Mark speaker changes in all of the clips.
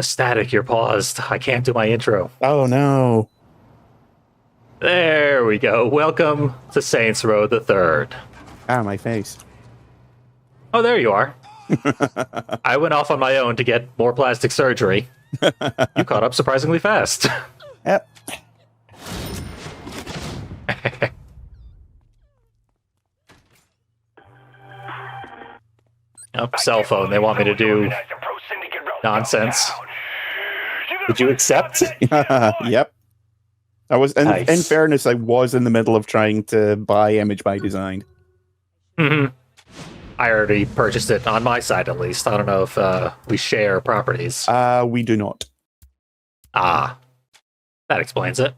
Speaker 1: Static, you're paused. I can't do my intro.
Speaker 2: Oh no.
Speaker 1: There we go. Welcome to Saints Row the Third.
Speaker 2: Ah, my face.
Speaker 1: Oh, there you are. I went off on my own to get more plastic surgery. You caught up surprisingly fast.
Speaker 2: Yep.
Speaker 1: Oh, cell phone. They want me to do nonsense. Did you accept?
Speaker 2: Yep. I was,
Speaker 1: Nice.
Speaker 2: in fairness, I was in the middle of trying to buy Image by Design.
Speaker 1: Mm-hmm. I already purchased it on my side, at least. I don't know if we share properties.
Speaker 2: We do not.
Speaker 1: Ah, that explains it.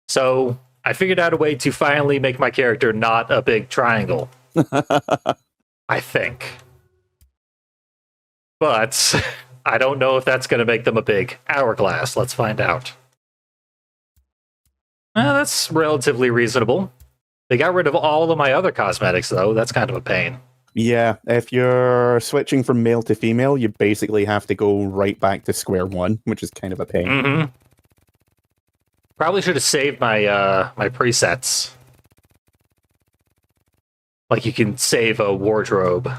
Speaker 1: So I figured out a way to finally make my character not a big triangle. I think. But I don't know if that's going to make them a big hourglass. Let's find out. That's relatively reasonable. They got rid of all of my other cosmetics, though. That's kind of a pain.
Speaker 2: Yeah, if you're switching from male to female, you basically have to go right back to square one, which is kind of a pain.
Speaker 1: Mm-hmm. Probably should have saved my my presets. Like you can save a wardrobe.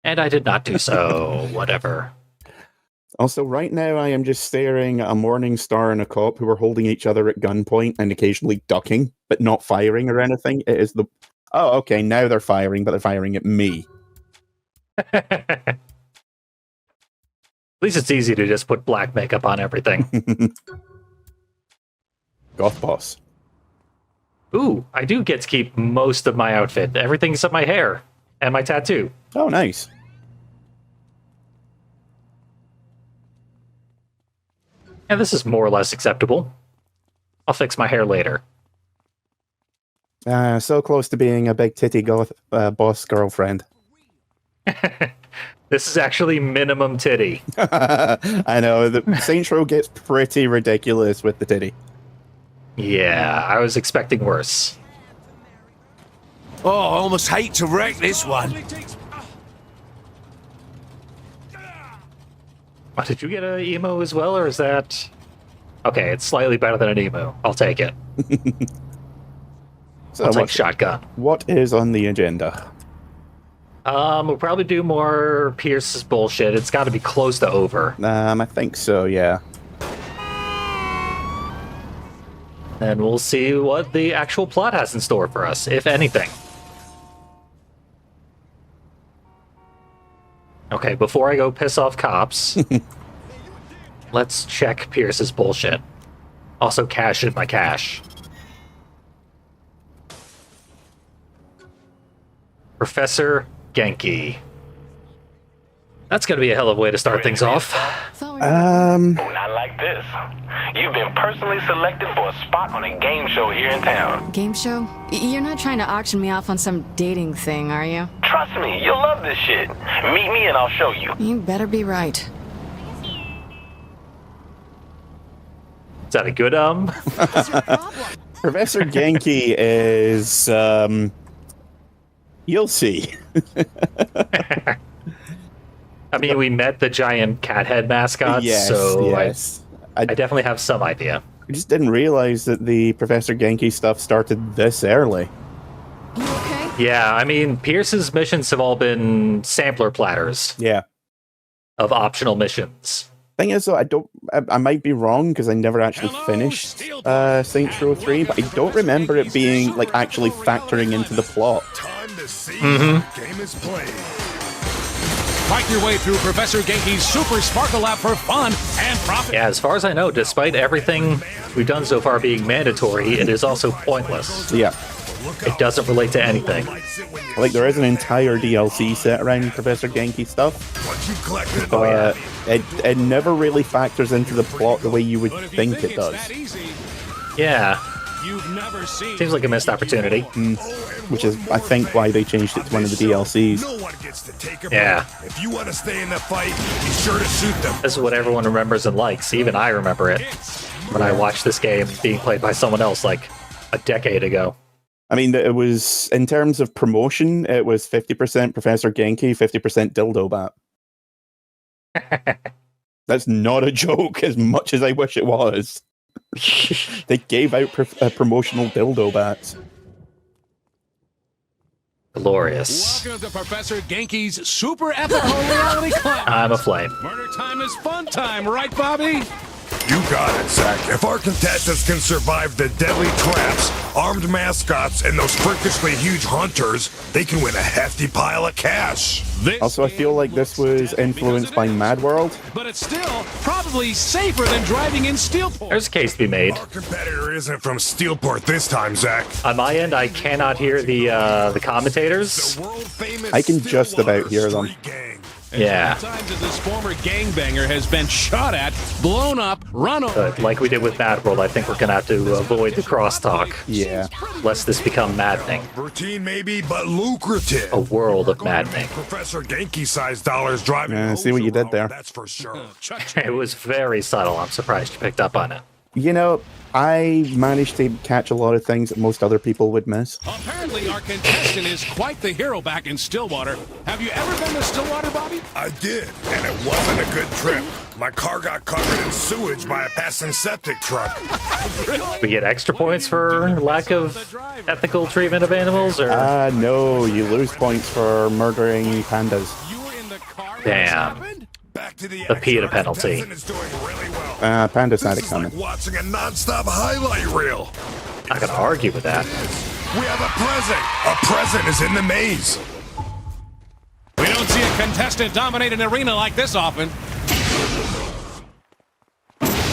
Speaker 1: And I did not do so. Whatever.
Speaker 2: Also, right now I am just staring at a Morningstar and a cop who are holding each other at gunpoint and occasionally ducking, but not firing or anything. It is the... Oh, okay, now they're firing, but they're firing at me.
Speaker 1: At least it's easy to just put black makeup on everything.
Speaker 2: Goth boss.
Speaker 1: Ooh, I do get to keep most of my outfit. Everything except my hair and my tattoo.
Speaker 2: Oh, nice.
Speaker 1: And this is more or less acceptable. I'll fix my hair later.
Speaker 2: So close to being a big titty goth boss girlfriend.
Speaker 1: This is actually minimum titty.
Speaker 2: I know, the Saints Row gets pretty ridiculous with the titty.
Speaker 1: Yeah, I was expecting worse.
Speaker 3: Oh, I almost hate to wreck this one.
Speaker 1: Oh, did you get an emo as well, or is that... Okay, it's slightly better than an emo. I'll take it.
Speaker 2: So
Speaker 1: I'll take shotgun.
Speaker 2: What is on the agenda?
Speaker 1: We'll probably do more Pierce's bullshit. It's got to be close to over.
Speaker 2: I think so, yeah.
Speaker 1: And we'll see what the actual plot has in store for us, if anything. Okay, before I go piss off cops, let's check Pierce's bullshit. Also cash in my cash. Professor Genki. That's gonna be a hell of a way to start things off.
Speaker 4: Not like this. You've been personally selected for a spot on a game show here in town.
Speaker 5: Game show? You're not trying to auction me off on some dating thing, are you?
Speaker 4: Trust me, you'll love this shit. Meet me and I'll show you.
Speaker 5: You better be right.
Speaker 1: Is that a good
Speaker 5: What's your problem?
Speaker 2: Professor Genki is, you'll see.
Speaker 1: I mean, we met the giant cat head mascot,
Speaker 2: Yes,
Speaker 1: so
Speaker 2: yes.
Speaker 1: I definitely have some idea.
Speaker 2: I just didn't realize that the Professor Genki stuff started this early.
Speaker 5: You okay?
Speaker 1: Yeah, I mean, Pierce's missions have all been sampler platters
Speaker 2: Yeah.
Speaker 1: of optional missions.
Speaker 2: Thing is, though, I might be wrong because I never actually finished Saints Row 3, but I don't remember it being, like, actually factoring into the plot.
Speaker 3: Time to see how the game is played. Fight your way through Professor Genki's Super Sparkle Lab for fun and profit.
Speaker 1: Yeah, as far as I know, despite everything we've done so far being mandatory, it is also pointless.
Speaker 2: Yeah.
Speaker 1: It doesn't relate to anything.
Speaker 2: Like, there is an entire DLC set around Professor Genki stuff,
Speaker 3: Once you've collected
Speaker 2: but it never really factors into the plot the way you would think it does.
Speaker 1: Yeah,
Speaker 3: You've never seen
Speaker 1: seems like a missed opportunity.
Speaker 2: Which is, I think, why they changed it to one of the DLCs.
Speaker 3: No one gets to take a
Speaker 1: Yeah.
Speaker 3: break. If you want to stay in the fight, be sure to shoot them.
Speaker 1: This is what everyone remembers and likes. Even I remember it when I watched this game being played by someone else like a decade ago.
Speaker 2: I mean, it was, in terms of promotion, it was 50% Professor Genki, 50% Dildo Bat. That's not a joke, as much as I wish it was. They gave out promotional dildo bats.
Speaker 1: Glorious.
Speaker 3: Welcome to Professor Genki's super epical reality climax.
Speaker 1: I'm a flame.
Speaker 3: Murder time is fun time, right, Bobby?
Speaker 6: You got it, Zach. If our contestants can survive the deadly traps, armed mascots, and those freakishly huge hunters, they can win a hefty pile of cash.
Speaker 2: Also, I feel like this was influenced by Mad World.
Speaker 3: But it's still probably safer than driving in Steelport.
Speaker 1: There's a case to be made.
Speaker 6: Our competitor isn't from Steelport this time, Zach.
Speaker 1: On my end, I cannot hear the commentators.
Speaker 6: The world-famous
Speaker 2: I can just
Speaker 6: Stillwater
Speaker 2: about hear them.
Speaker 6: Street Gang.
Speaker 1: Yeah.
Speaker 3: Times as this former gangbanger has been shot at, blown up, run over.
Speaker 1: But like we did with Mad World, I think we're gonna have to avoid the crosstalk,
Speaker 2: Yeah.
Speaker 1: lest this become maddening.
Speaker 6: Routine maybe, but lucrative.
Speaker 1: A world of
Speaker 6: Going to
Speaker 1: maddening.
Speaker 6: make Professor Genki-sized dollars driving.
Speaker 2: Yeah, I see what you did there.
Speaker 6: That's for sure.
Speaker 1: It was very subtle. I'm surprised you picked up on it.
Speaker 2: You know, I managed to catch a lot of things that most other people would miss.
Speaker 3: Apparently, our contestant is quite the hero back in Stillwater. Have you ever been to Stillwater, Bobby?
Speaker 6: I did, and it wasn't a good trip. My car got covered in sewage by a passing septic truck.
Speaker 1: We get extra points for lack of ethical treatment of animals, or
Speaker 2: No, you lose points for murdering pandas.
Speaker 3: You were in the car. when this
Speaker 1: Damn.
Speaker 3: happened?
Speaker 6: Back to the
Speaker 1: The PETA
Speaker 6: action. Our
Speaker 1: penalty.
Speaker 6: contestant is doing really well.
Speaker 2: Pandas had it
Speaker 6: This is
Speaker 2: coming.
Speaker 6: like watching a non-stop highlight reel.
Speaker 1: not gonna argue with that.
Speaker 6: We have a present. A present is in the maze.
Speaker 3: We don't see a contestant dominate an arena like this often.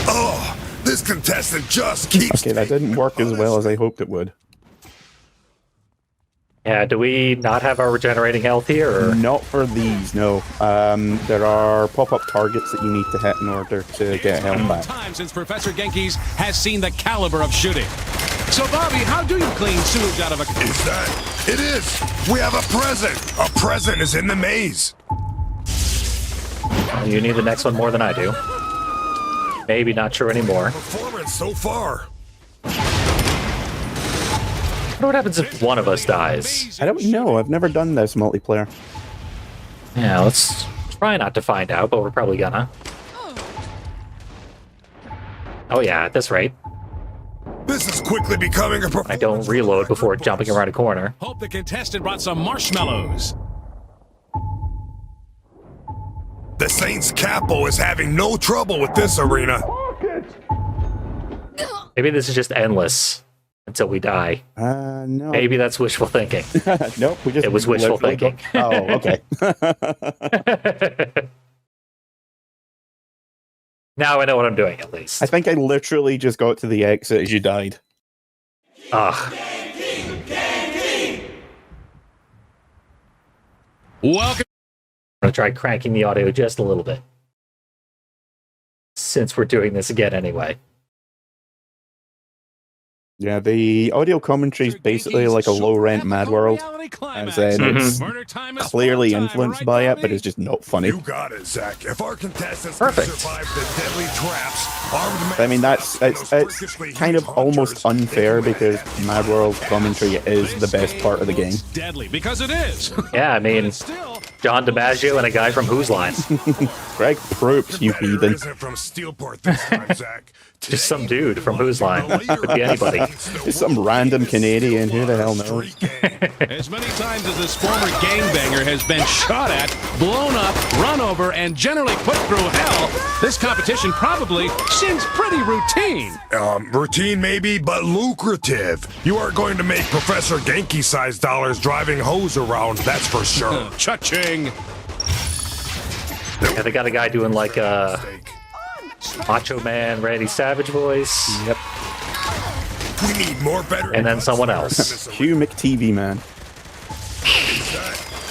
Speaker 6: Oh, this contestant just keeps.
Speaker 2: Okay, that didn't work as well as I hoped it would.
Speaker 1: Yeah, do we not have our regenerating health here? Or?
Speaker 2: Not for these, no. There are pop-up targets that you need to hit in order to get health back.
Speaker 3: Time since Professor Genki's has seen the caliber of shooting. So, Bobby, how do you clean sewage out of a...
Speaker 6: Is that? It is. We have a present. A present is in the maze.
Speaker 1: You need the next one more than I do. Maybe not sure anymore.
Speaker 6: Performance so far.
Speaker 1: I wonder what happens if one of us dies.
Speaker 2: I don't know. I've never done this multiplayer.
Speaker 1: Yeah, let's try not to find out, but we're probably gonna. Oh yeah, at this rate.
Speaker 6: This is quickly becoming a performance.
Speaker 1: I don't reload before jumping around a corner.
Speaker 3: Hope the contestant brought some marshmallows.
Speaker 6: The Saints Capo is having no trouble with this arena.
Speaker 1: Maybe this is just endless until we die.
Speaker 2: No.
Speaker 1: Maybe that's wishful thinking.
Speaker 2: Nope, we just
Speaker 1: It was wishful
Speaker 2: literally
Speaker 1: thinking.
Speaker 2: Oh, okay.
Speaker 1: Now I know what I'm doing, at least.
Speaker 2: I think I literally just got to the exit as you died.
Speaker 1: Ugh.
Speaker 3: Welcome.
Speaker 1: I'm gonna try cranking the audio just a little bit. Since we're doing this again anyway.
Speaker 2: Yeah, the audio commentary is basically like a low-rent Mad World. As in, it's clearly influenced by it, but it's just not funny.
Speaker 6: You got it, Zach. If our contestants
Speaker 1: Perfect.
Speaker 6: can survive the deadly traps, armed
Speaker 2: I mean,
Speaker 6: mascots,
Speaker 2: it's
Speaker 6: and those freakishly
Speaker 2: kind of
Speaker 6: huge
Speaker 2: almost
Speaker 6: hunters,
Speaker 2: unfair
Speaker 6: they can win a
Speaker 2: because Mad World commentary is the best part of the game.
Speaker 3: Deadly, because it is.
Speaker 1: Yeah, I mean,
Speaker 3: Still,
Speaker 1: John DiMaggio and a guy from Whose Line.
Speaker 2: Greg Proops, you
Speaker 6: competitor
Speaker 2: heathen.
Speaker 6: isn't from Steelport this time, Zach.
Speaker 1: Just some dude from Whose Line. Could be anybody.
Speaker 2: Just some random Canadian, who the hell knows?
Speaker 3: as many times as this former gangbanger has been shot at, blown up, run over, and generally put through hell, this competition probably seems pretty routine.
Speaker 6: Routine maybe, but lucrative. You are going to make Professor Genki-sized dollars driving hose around, that's for sure.
Speaker 3: Cha-ching.
Speaker 1: Yeah, they got a guy doing like a Macho Man Randy Savage voice.
Speaker 2: Yep.
Speaker 6: We need more better.
Speaker 1: And then someone else.
Speaker 2: Hugh McTV, man.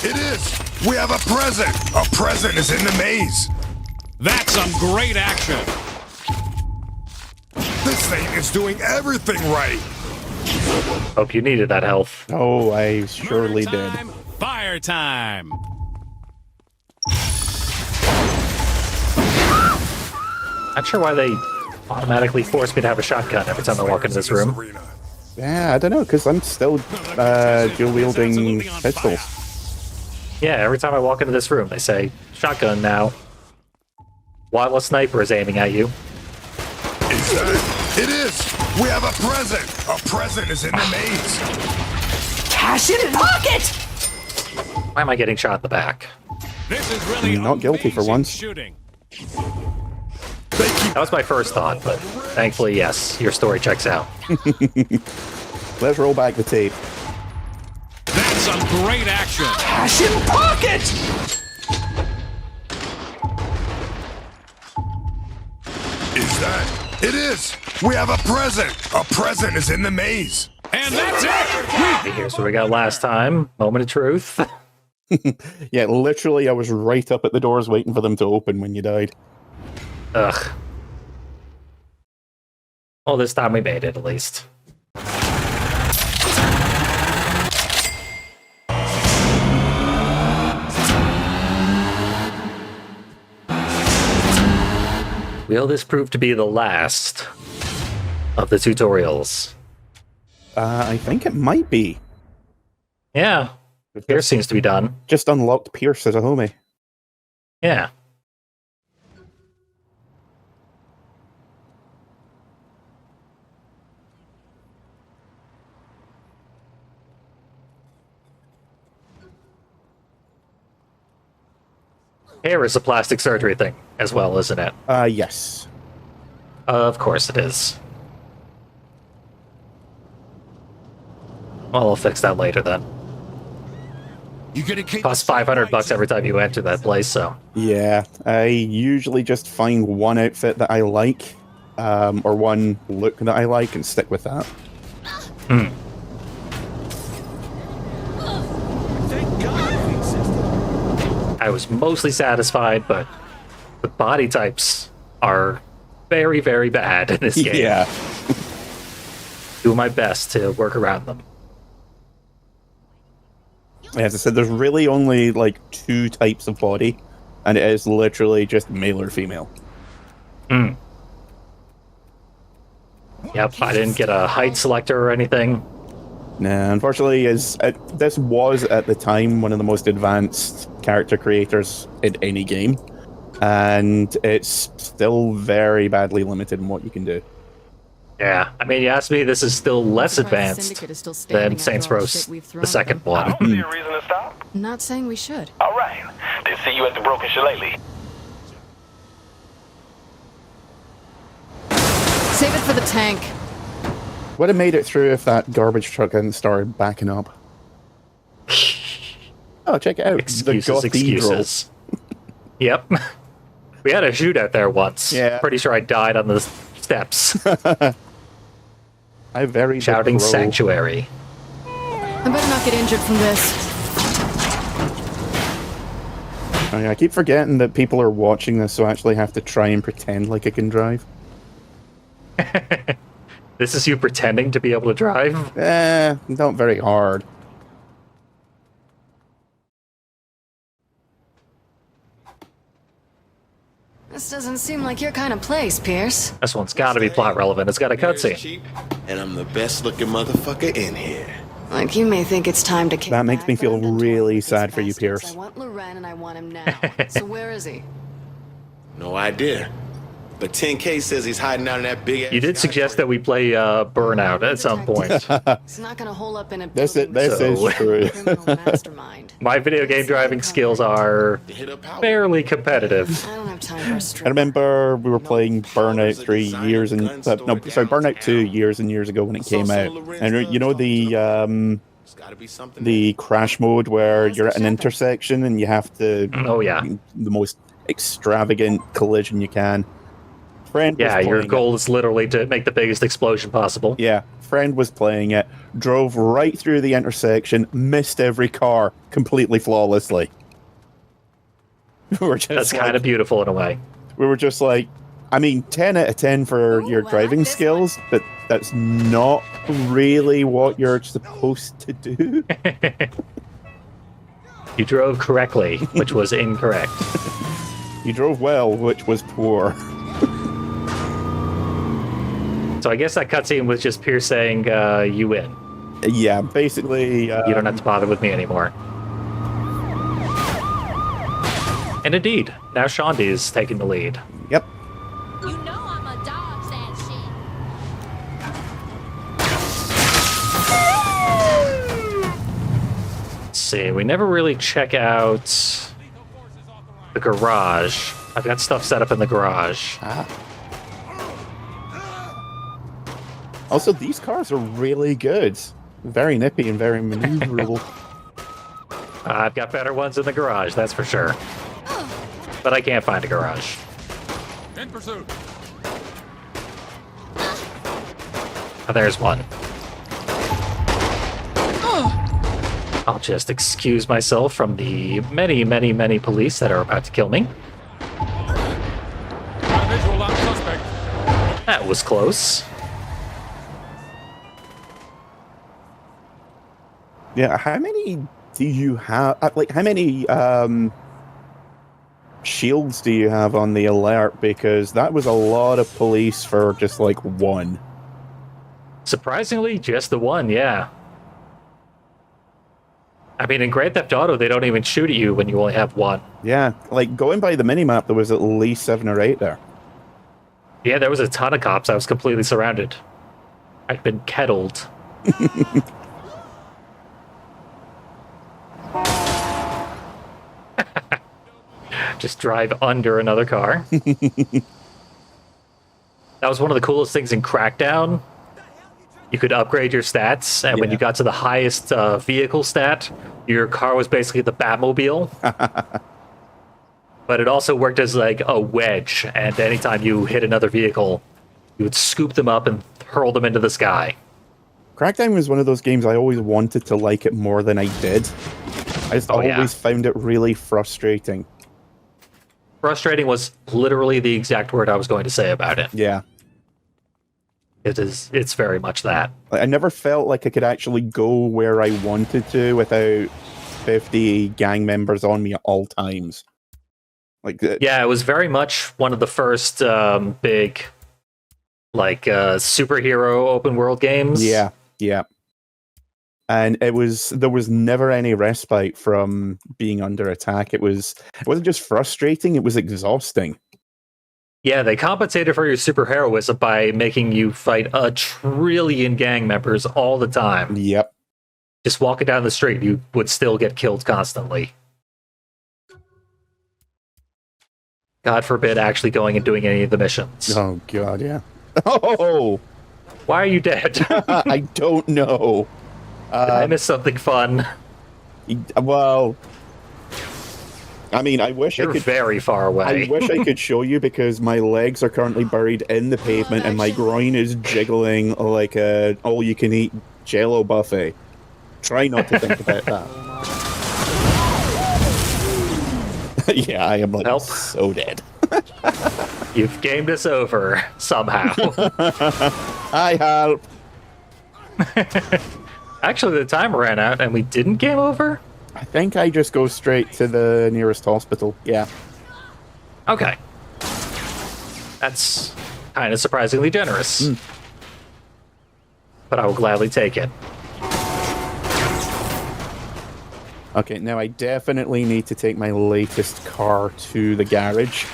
Speaker 6: It is. We have a present. A present is in the maze.
Speaker 3: That's some great action.
Speaker 6: This thing is doing everything right.
Speaker 1: Hope you needed that health.
Speaker 2: Oh, I surely
Speaker 3: Murder
Speaker 2: did.
Speaker 3: time, Fire time.
Speaker 1: Not sure why they automatically force me to have a shotgun every time I walk into this room.
Speaker 6: Arena.
Speaker 2: Yeah, I don't know, because I'm still dual-wielding pistols.
Speaker 1: Yeah, every time I walk into this room, they say, shotgun now. while a sniper is aiming at you.
Speaker 6: Is that? It is! We have a present! A present is in the maze!
Speaker 7: Cash in pocket!
Speaker 1: Why am I getting shot in the back?
Speaker 3: This is really
Speaker 2: Not guilty for
Speaker 3: amazing
Speaker 2: once.
Speaker 3: shooting.
Speaker 1: That was my first thought, but thankfully, yes, your story checks out.
Speaker 2: Let's roll back the tape.
Speaker 3: That's some great action.
Speaker 7: Cash in pocket!
Speaker 6: Is that? It is! We have a present! A present is in the maze!
Speaker 3: And that's it.
Speaker 1: Here's what we got last time. Moment of truth.
Speaker 2: Yeah, literally, I was right up at the doors waiting for them to open when you died.
Speaker 1: Ugh. Well, this time we made it, at least. Will this prove to be the last of the tutorials?
Speaker 2: I think it might be.
Speaker 1: Yeah. Pierce seems to be done.
Speaker 2: Just unlocked Pierce as a homie.
Speaker 1: Yeah. Hair is a plastic surgery thing as well, isn't it?
Speaker 2: Yes.
Speaker 1: Of course it is. Well, I'll fix that later then.
Speaker 6: You gonna keep
Speaker 1: Costs $500 every time you enter that place, so.
Speaker 2: Yeah, I usually just find one outfit that I like, or one look that I like, and stick with that.
Speaker 1: I was mostly satisfied, but the body types are very, very bad in this game.
Speaker 2: Yeah.
Speaker 1: Do my best to work around them.
Speaker 2: As I said, there's really only like 2 types of body, and it is literally just male or female.
Speaker 1: Yep, I didn't get a height selector or anything.
Speaker 2: Nah, unfortunately, this was at the time one of the most advanced character creators in any game, and it's still very badly limited in what you can do.
Speaker 1: Yeah, I mean, you asked me, this is still less
Speaker 5: Surprised the
Speaker 1: advanced
Speaker 5: Syndicate is still standing
Speaker 1: than Saints
Speaker 5: after all
Speaker 1: Row,
Speaker 5: the shit we've thrown
Speaker 1: the
Speaker 5: at
Speaker 1: second
Speaker 5: them.
Speaker 4: I
Speaker 1: one.
Speaker 4: don't see a reason to stop.
Speaker 5: Not saying we should.
Speaker 4: All right. Then see you at the Broken Shillelagh.
Speaker 5: Save it for the tank.
Speaker 2: Would have made it through if that garbage truck hadn't started backing up. Oh, check it out.
Speaker 1: Excuses,
Speaker 2: the cathedral.
Speaker 1: excuses. Yep. We had a shootout there once.
Speaker 2: Yeah.
Speaker 1: Pretty sure I died on the steps.
Speaker 2: I very
Speaker 1: Shouting
Speaker 2: big roll.
Speaker 1: sanctuary.
Speaker 5: I better not get injured from this.
Speaker 2: I keep forgetting that people are watching this, so I actually have to try and pretend like I can drive.
Speaker 1: This is you pretending to be able to drive?
Speaker 2: Not very hard.
Speaker 5: This doesn't seem like your kind of place, Pierce.
Speaker 1: This one's gotta be plot relevant. It's got a cutscene.
Speaker 8: Cheap, and I'm the best looking motherfucker in here.
Speaker 5: Like, you may think it's time to kick
Speaker 2: That makes
Speaker 5: back,
Speaker 2: me
Speaker 5: but
Speaker 2: feel
Speaker 5: I'm done
Speaker 2: really
Speaker 5: toying with
Speaker 2: sad
Speaker 5: these
Speaker 2: for you,
Speaker 5: bastards.
Speaker 2: Pierce.
Speaker 5: I want Loren and I want him now. So where is he?
Speaker 8: No idea. But 10K says he's hiding out in that big ass.
Speaker 1: You did suggest that we play Burnout at some point.
Speaker 5: It's not gonna hole up in a
Speaker 2: This
Speaker 5: building
Speaker 2: is
Speaker 1: So-
Speaker 2: true.
Speaker 5: with a criminal mastermind.
Speaker 1: My video game driving skills are
Speaker 8: hit up power.
Speaker 1: fairly competitive.
Speaker 5: I don't have time for a strip.
Speaker 2: I remember we were playing Burnout 3 years and Burnout 2 years and years ago when it came out. And you know
Speaker 8: It's gotta be something.
Speaker 2: the crash mode where you're at an intersection and you have to
Speaker 1: Oh, yeah.
Speaker 2: the most extravagant collision you can. Friend was
Speaker 1: Yeah, your
Speaker 2: playing
Speaker 1: goal is literally to make the biggest explosion possible.
Speaker 2: it. Yeah, friend was playing it, drove right through the intersection, missed every car completely flawlessly. We were just
Speaker 1: That's
Speaker 2: like-
Speaker 1: kind of beautiful in a way.
Speaker 2: We were just like, I mean, 10 out of 10 for your driving skills, but that's not really what you're supposed to do.
Speaker 1: You drove correctly, which was incorrect.
Speaker 2: You drove well, which was poor.
Speaker 1: So I guess that cutscene was just Pierce saying, you win.
Speaker 2: Yeah, basically.
Speaker 1: You don't have to bother with me anymore. And indeed, now Shondi is taking the lead.
Speaker 2: Yep.
Speaker 9: You know I'm a dog's ass shit.
Speaker 1: Let's see, we never really check out the garage. I've got stuff set up in the garage.
Speaker 2: Also, these cars are really good. Very nippy and very maneuverable.
Speaker 1: I've got better ones in the garage, that's for sure. But I can't find a garage.
Speaker 3: In pursuit.
Speaker 1: Oh, there's one. I'll just excuse myself from the many, many, many police that are about to kill me.
Speaker 3: Visual on suspect.
Speaker 1: That was close.
Speaker 2: Yeah, how many do you have? Like, how many shields do you have on the alert? Because that was a lot of police for just like one.
Speaker 1: Surprisingly, just the one, yeah. I mean, in Grand Theft Auto, they don't even shoot at you when you only have one.
Speaker 2: Yeah, like going by the minimap, there was at least 7 or 8 there.
Speaker 1: Yeah, there was a ton of cops. I was completely surrounded. I'd been kettled. Just drive under another car. That was one of the coolest things in Crackdown. You could upgrade your stats, and when you got to the highest vehicle stat, your car was basically the Batmobile. But it also worked as like a wedge, and anytime you hit another vehicle, you would scoop them up and hurl them into the sky.
Speaker 2: Crackdown was one of those games I always wanted to like it more than I did. I just always found it really frustrating.
Speaker 1: Frustrating was literally the exact word I was going to say about it.
Speaker 2: Yeah.
Speaker 1: It's very much that.
Speaker 2: I never felt like I could actually go where I wanted to without 50 gang members on me at all times.
Speaker 1: Yeah, it was very much one of the first big, superhero open world games.
Speaker 2: Yeah. And there was never any respite from being under attack. It wasn't just frustrating, it was exhausting.
Speaker 1: Yeah, they compensated for your superheroism by making you fight 1 trillion gang members all the time.
Speaker 2: Yep.
Speaker 1: Just walking down the street, you would still get killed constantly. God forbid actually going and doing any of the missions.
Speaker 2: Oh, God, yeah. Oh!
Speaker 1: Why are you dead?
Speaker 2: I don't know.
Speaker 1: Did I miss something fun?
Speaker 2: Well, I mean, I wish
Speaker 1: You're
Speaker 2: I could...
Speaker 1: very far away.
Speaker 2: I wish I could show you because my legs are currently buried in the pavement and my groin is jiggling like a all-you-can-eat Jell-O buffet. Try not to think about that. Yeah, I am so dead.
Speaker 1: You've gamed us over somehow.
Speaker 2: I help.
Speaker 1: Actually, the timer ran out and we didn't game over?
Speaker 2: I think I just go straight to the nearest hospital. Yeah.
Speaker 1: Okay. That's kind of surprisingly generous. But I will gladly take it.
Speaker 2: Okay, now I definitely need to take my latest car to the garage.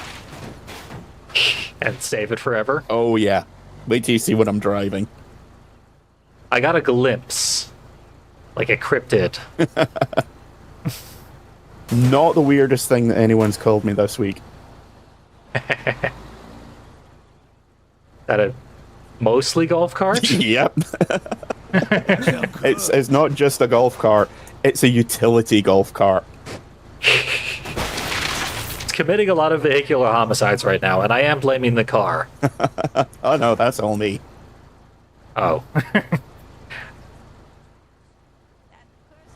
Speaker 1: And save it forever.
Speaker 2: Oh, yeah. Wait till you see what I'm driving.
Speaker 1: I got a glimpse. Like a cryptid.
Speaker 2: Not the weirdest thing that anyone's called me this week. That a mostly golf cart? Yep. It's not just a golf cart, it's a utility golf cart.
Speaker 1: It's committing a lot of vehicular homicides right now, and I am blaming the car.
Speaker 2: Oh no, that's all me.
Speaker 1: Oh.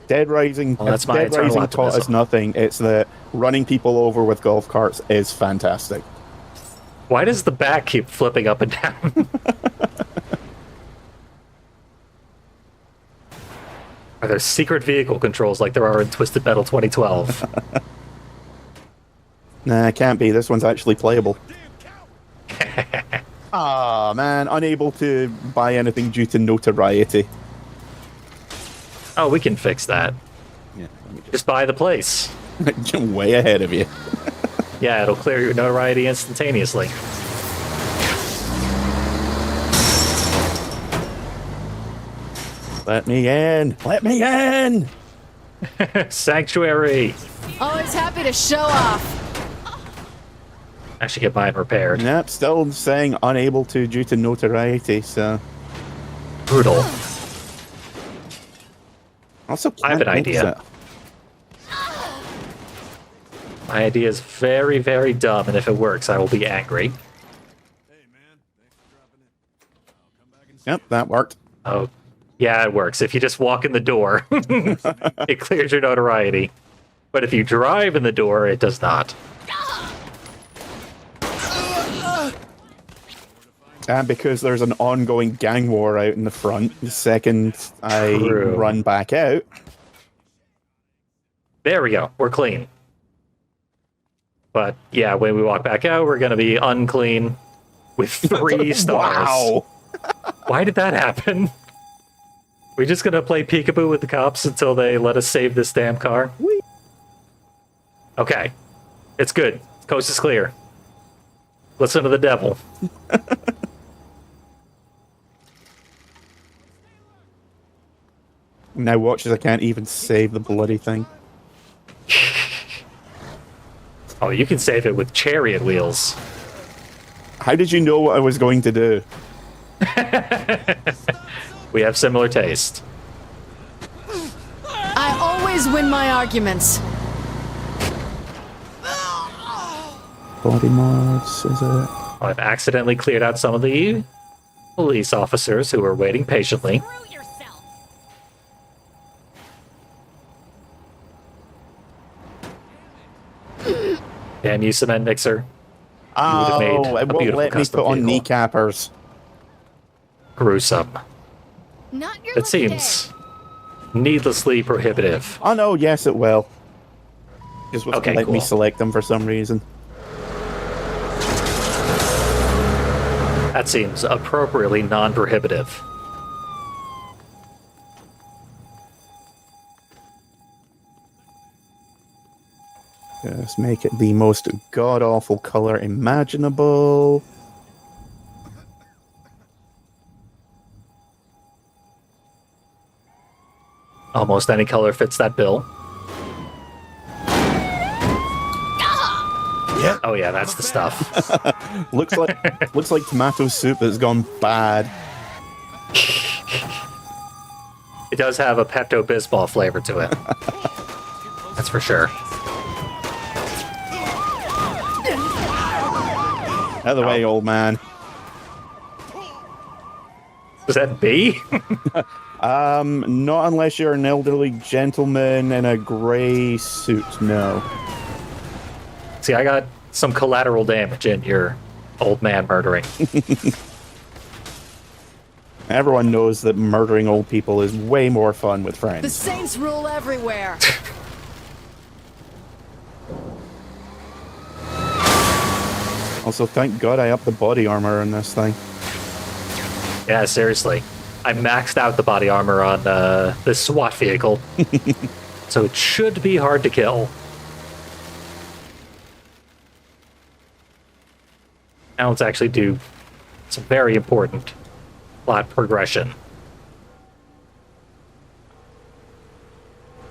Speaker 2: Dead Rising,
Speaker 1: well, that's my
Speaker 2: Dead Rising taught us nothing. It's that running people over with golf carts is fantastic.
Speaker 1: Why does the back keep flipping up and down? Are there secret vehicle controls like there are in Twisted Metal 2012?
Speaker 2: Nah, it can't be. This one's actually playable. Ah, man, unable to buy anything due to notoriety.
Speaker 1: Oh, we can fix that.
Speaker 2: Yeah,
Speaker 1: just buy the place.
Speaker 2: Way ahead of you.
Speaker 1: Yeah, it'll clear your notoriety instantaneously.
Speaker 2: Let me in! Let me in!
Speaker 1: Sanctuary!
Speaker 5: Always happy to show off.
Speaker 1: I should get mine repaired.
Speaker 2: Yep, still saying unable to due to notoriety, so...
Speaker 1: Brutal.
Speaker 2: Also,
Speaker 1: I have an
Speaker 2: can't
Speaker 1: idea.
Speaker 2: exit.
Speaker 1: My idea is very, very dumb, and if it works, I will be angry.
Speaker 2: Yep, that worked.
Speaker 1: Oh, yeah, it works. If you just walk in the door, it clears your notoriety. But if you drive in the door, it does not.
Speaker 2: And because there's an ongoing gang war out in the front, the second I
Speaker 1: True.
Speaker 2: run back out...
Speaker 1: There we go. We're clean. But yeah, when we walk back out, we're going to be unclean with 3 stars.
Speaker 2: Wow!
Speaker 1: Why did that happen? We're just going to play peekaboo with the cops until they let us save this damn car?
Speaker 2: Whee.
Speaker 1: Okay. It's good. Coast is clear. Listen to the devil.
Speaker 2: Now watch as I can't even save the bloody thing.
Speaker 1: Oh, you can save it with chariot wheels.
Speaker 2: How did you know what I was going to do?
Speaker 1: We have similar taste.
Speaker 5: I always win my arguments.
Speaker 2: Body mods, is it?
Speaker 1: I've accidentally cleared out some of the police officers who were waiting patiently.
Speaker 9: Screw yourself.
Speaker 1: Damn you, cement mixer.
Speaker 2: Oh,
Speaker 1: made
Speaker 2: it
Speaker 1: a
Speaker 2: won't
Speaker 1: beautiful
Speaker 2: let me
Speaker 1: custom
Speaker 2: put on
Speaker 1: vehicle.
Speaker 2: kneecappers.
Speaker 1: Gruesome.
Speaker 5: Not your
Speaker 1: It
Speaker 5: lucky
Speaker 1: seems needlessly prohibitive.
Speaker 2: Oh no, yes it will. Just won't
Speaker 1: Okay,
Speaker 2: let me
Speaker 1: cool.
Speaker 2: select them for some reason.
Speaker 1: That seems appropriately non-prohibitive.
Speaker 2: Just make it the most god-awful color imaginable.
Speaker 1: Almost any color fits that bill.
Speaker 6: Yeah.
Speaker 1: Oh yeah, that's the stuff.
Speaker 2: Looks like tomato soup that's gone bad.
Speaker 1: It does have a Pepto-Bismol flavor to it. That's for sure.
Speaker 2: Out of the way, old man.
Speaker 1: Was that B?
Speaker 2: Not unless you're an elderly gentleman in a grey suit, no.
Speaker 1: See, I got some collateral damage in your old man murdering.
Speaker 2: Everyone knows that murdering old people is way more fun with
Speaker 5: The
Speaker 2: friends.
Speaker 5: saints rule everywhere.
Speaker 2: Also, thank God I upped the body armor in this thing.
Speaker 1: Yeah, seriously. I maxed out the body armor on this SWAT vehicle. So it should be hard to kill. Now let's actually do some very important plot progression.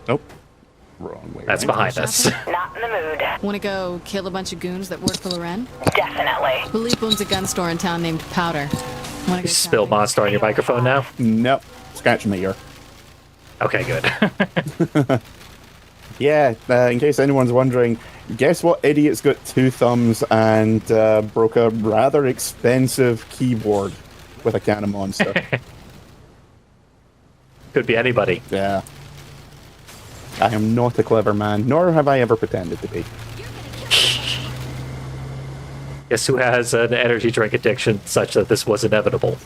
Speaker 2: Nope. Wrong way.
Speaker 1: That's behind us.
Speaker 10: Not in the mood.
Speaker 5: Want to go kill a bunch of goons that work for Loren?
Speaker 10: Definitely.
Speaker 5: Philippe owns a gun store in town named Powder. Wanna
Speaker 1: You
Speaker 5: go
Speaker 1: spilled
Speaker 5: shopping?
Speaker 1: Monster on your microphone now?
Speaker 2: Nope. Scratch my ear.
Speaker 1: Okay, good.
Speaker 2: Yeah, in case anyone's wondering, guess what idiot's got 2 thumbs and broke a rather expensive keyboard with a can of Monster?
Speaker 1: Could be anybody.
Speaker 2: Yeah. I am not a clever man, nor have I ever pretended to be.
Speaker 1: Guess who has an energy drink addiction such that this was inevitable?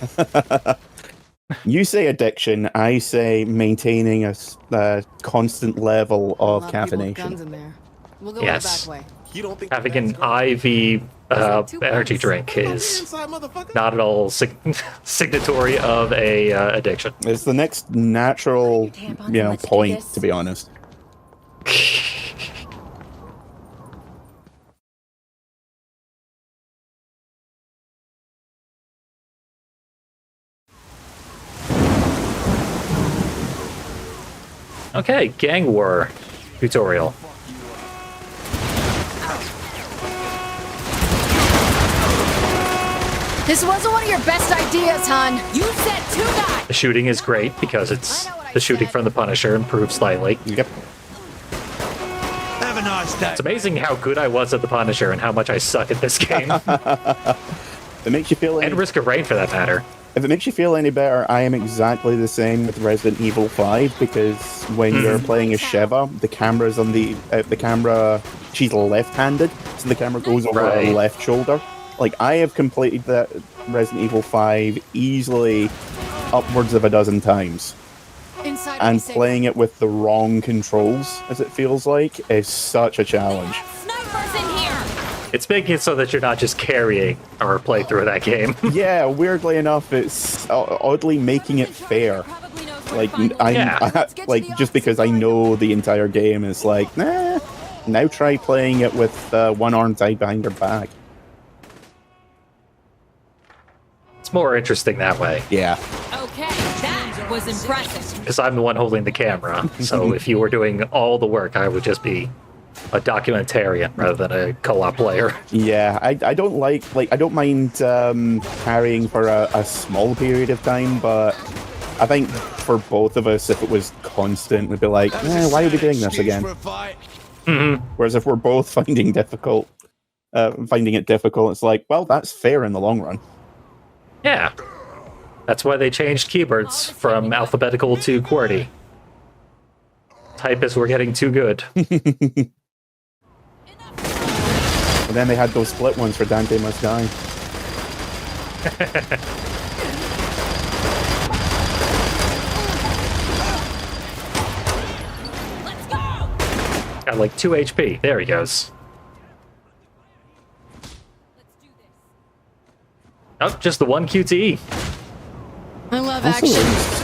Speaker 2: You say addiction, I say maintaining a constant level
Speaker 5: A
Speaker 2: of
Speaker 5: lot of people with guns
Speaker 2: caffeination.
Speaker 5: in there. We'll go
Speaker 1: Yes.
Speaker 5: the back way.
Speaker 8: You don't think
Speaker 1: Having an IV energy drink is not at all signatory of a addiction.
Speaker 2: It's the next natural, point, to be honest.
Speaker 1: Okay, gang war tutorial.
Speaker 5: This wasn't one of your best ideas, hon.
Speaker 9: You said 2 guys.
Speaker 1: The shooting is great because it's the shooting from the Punisher improved slightly.
Speaker 2: Yep.
Speaker 6: Have a nice day.
Speaker 1: It's amazing how good I was at the Punisher and how much I suck at this game.
Speaker 2: It makes you feel
Speaker 1: And Risk of Rain, for that matter.
Speaker 2: If it makes you feel any better, I am exactly the same with Resident Evil 5 because when you're playing as Sheva, the camera's on the camera. She's left-handed, so the camera goes over her left shoulder. Like I have completed that Resident Evil 5 easily upwards of a dozen times, and playing it with the wrong controls, as it feels like, is such a challenge.
Speaker 9: Snipers in here.
Speaker 1: It's making it so that you're not just carrying our playthrough of that game.
Speaker 2: Yeah, weirdly enough, it's oddly making it fair. Like like just because I know the entire game is like, nah. Now try playing it with one arm tied behind your back.
Speaker 1: It's more interesting that way.
Speaker 2: Yeah.
Speaker 9: Okay, that was impressive.
Speaker 1: Because I'm the one holding the camera. So if you were doing all the work, I would just be a documentarian rather than a co-op player.
Speaker 2: Yeah, I don't like I don't mind carrying for a small period of time, but I think for both of us, if it was constant, we'd be like, why are we doing this again? Whereas if we're both finding it difficult, it's like, well, that's fair in the long run.
Speaker 1: Yeah. That's why they changed keyboards from alphabetical to QWERTY. Typists were getting too good.
Speaker 2: And then they had those split ones for Dante Must Die.
Speaker 9: Let's go.
Speaker 1: Got like 2 HP. There he goes. Oh, just the one QTE.
Speaker 5: I love action.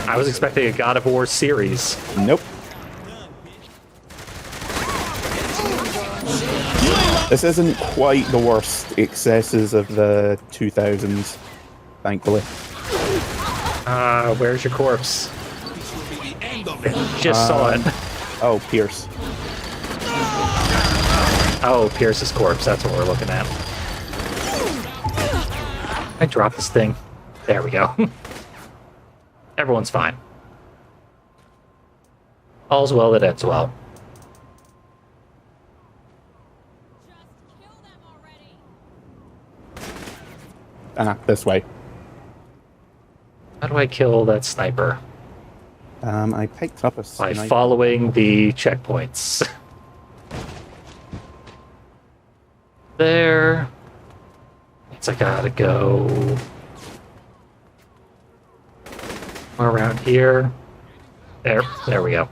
Speaker 1: I was expecting a God of War series.
Speaker 2: Nope. This isn't quite the worst excesses of the 2000s, thankfully.
Speaker 1: Where's your corpse? Just saw it.
Speaker 2: Oh, Pierce.
Speaker 1: Oh, Pierce's corpse. That's what we're looking at. I dropped this thing. There we go. Everyone's fine. All's well that ends well.
Speaker 2: This way.
Speaker 1: How do I kill that sniper?
Speaker 2: I picked up a
Speaker 1: By
Speaker 2: sniper.
Speaker 1: following the checkpoints. There. Means I gotta go around here. There we go.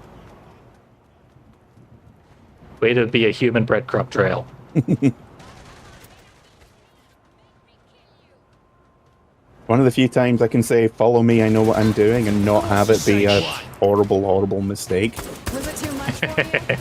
Speaker 1: Way to be a human breadcrumb trail.
Speaker 2: One of the few times I can say, follow me, I know what I'm doing, and not have it be a horrible, horrible mistake.
Speaker 5: Was it too much for you?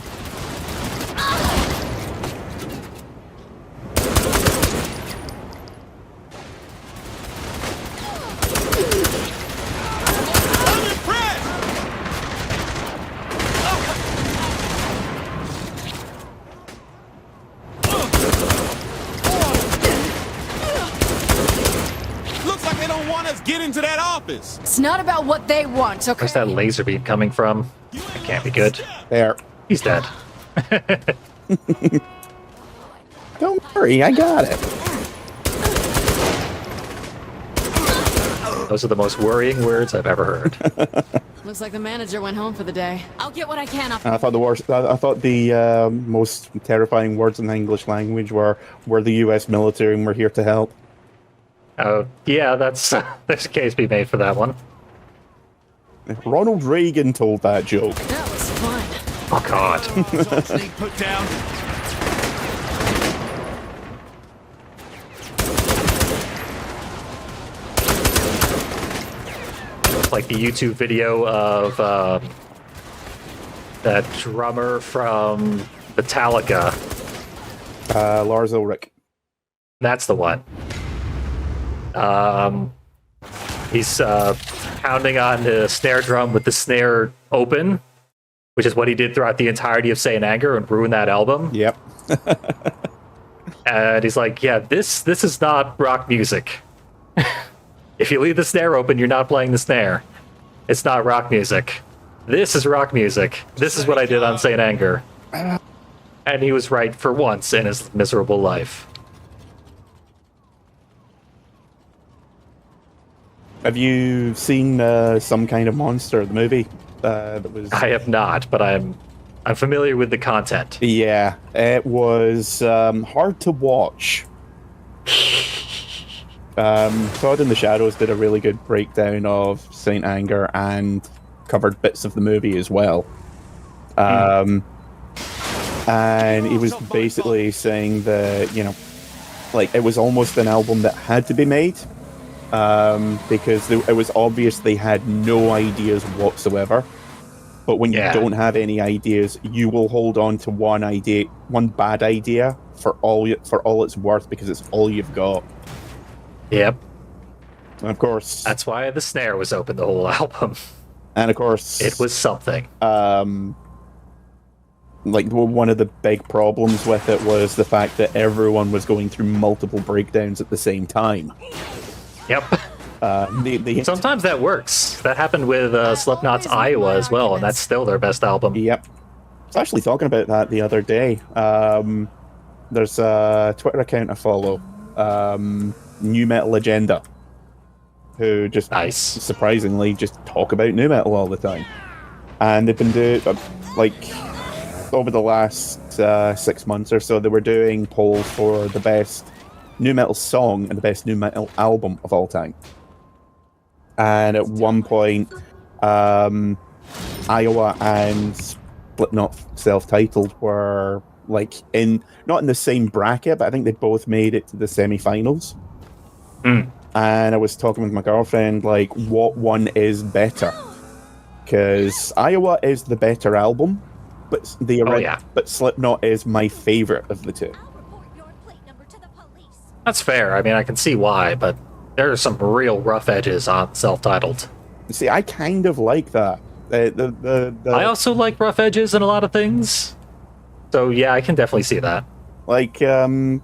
Speaker 3: Get into that office.
Speaker 5: It's not about what they want, okay?
Speaker 1: Where's that laser beam coming from? That can't be good.
Speaker 2: There.
Speaker 1: He's dead.
Speaker 2: Don't worry, I got it.
Speaker 1: Those are the most worrying words I've ever heard.
Speaker 5: Looks like the manager went home for the day.
Speaker 9: I'll get what I can off.
Speaker 2: I thought the most terrifying words in the English language were, "We're the U.S. military and we're here to help."
Speaker 1: Oh, yeah, there's a case to be made for that one.
Speaker 2: Ronald Reagan told that joke.
Speaker 5: That was fun.
Speaker 1: Oh, God.
Speaker 3: Put down.
Speaker 1: Like the YouTube video of that drummer from Metallica.
Speaker 2: Lars Ulrich.
Speaker 1: That's the one. He's pounding on the snare drum with the snare open, which is what he did throughout the entirety of Say in Anger and ruined that album.
Speaker 2: Yep.
Speaker 1: And he's like, yeah, this is not rock music. If you leave the snare open, you're not playing the snare. It's not rock music. This is rock music. This is what I did on Say in Anger. And he was right for once in his miserable life.
Speaker 2: Have you seen Some Kind of Monster, the movie? That was.
Speaker 1: I have not, but I'm familiar with the content.
Speaker 2: Yeah, it was hard to watch. Todd in the Shadows did a really good breakdown of Saint Anger and covered bits of the movie as well. And he was basically saying that, you know, like, it was almost an album that had to be made because it was obvious they had no ideas whatsoever. But when you don't have any ideas, you will hold on to one bad idea for all it's worth because it's all you've got.
Speaker 1: Yep.
Speaker 2: And of course,
Speaker 1: that's why the snare was open the whole album.
Speaker 2: And of course,
Speaker 1: it was something.
Speaker 2: Like, one of the big problems with it was the fact that everyone was going through multiple breakdowns at the same time.
Speaker 1: Yep. Sometimes that works. That happened with Slipknot's Iowa as well, and that's still their best album.
Speaker 2: Yep. I was actually talking about that the other day. There's a Twitter account I follow, New Metal Agenda, who just surprisingly just talk about nu metal all the time. And they've been doing, over the last 6 months or so, they were doing polls for the best nu metal song and the best nu metal album of all time. And at one point, Iowa and Slipknot self-titled were not in the same bracket, but I think they both made it to the semi-finals. And I was talking with my girlfriend, like, what one is better? Because Iowa is the better album, but but Slipknot is my favorite of the two.
Speaker 1: That's fair. I mean, I can see why, but there are some real rough edges on self-titled.
Speaker 2: See, I kind of like that.
Speaker 1: I also like rough edges in a lot of things. So yeah, I can definitely see that.
Speaker 2: Like, we're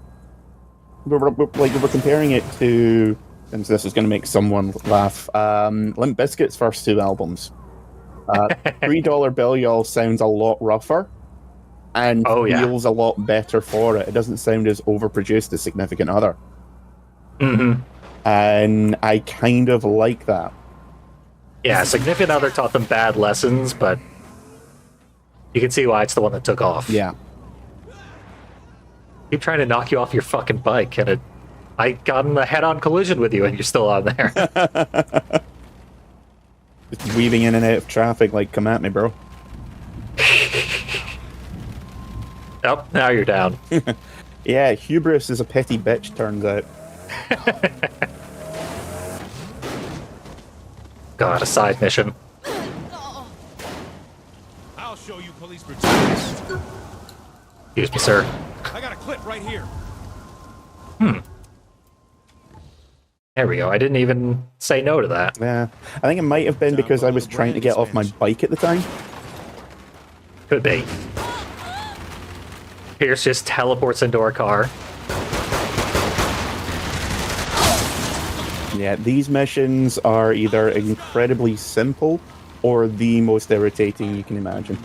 Speaker 2: comparing it to, and this is going to make someone laugh, Limp Bizkit's first two albums. $3 Bill Y'all sounds a lot rougher and feels a lot better for it. It doesn't sound as overproduced as Significant Other. And I kind of like that.
Speaker 1: Yeah, Significant Other taught them bad lessons, but you can see why it's the one that took off.
Speaker 2: Yeah.
Speaker 1: Keep trying to knock you off your fucking bike, and I got in a head-on collision with you, and you're still on there.
Speaker 2: Just weaving in and out of traffic, like, come at me, bro.
Speaker 1: Oh, now you're down.
Speaker 2: Yeah, hubris is a petty bitch, turns out.
Speaker 1: God, a side mission.
Speaker 3: I'll show you police brutality.
Speaker 1: Excuse me, sir.
Speaker 3: I got a clip right here.
Speaker 1: There we go. I didn't even say no to that.
Speaker 2: Yeah. I think it might have been because I was trying to get off my bike at the time.
Speaker 1: Could be. Pierce just teleports into our car.
Speaker 2: Yeah, these missions are either incredibly simple or the most irritating you can imagine.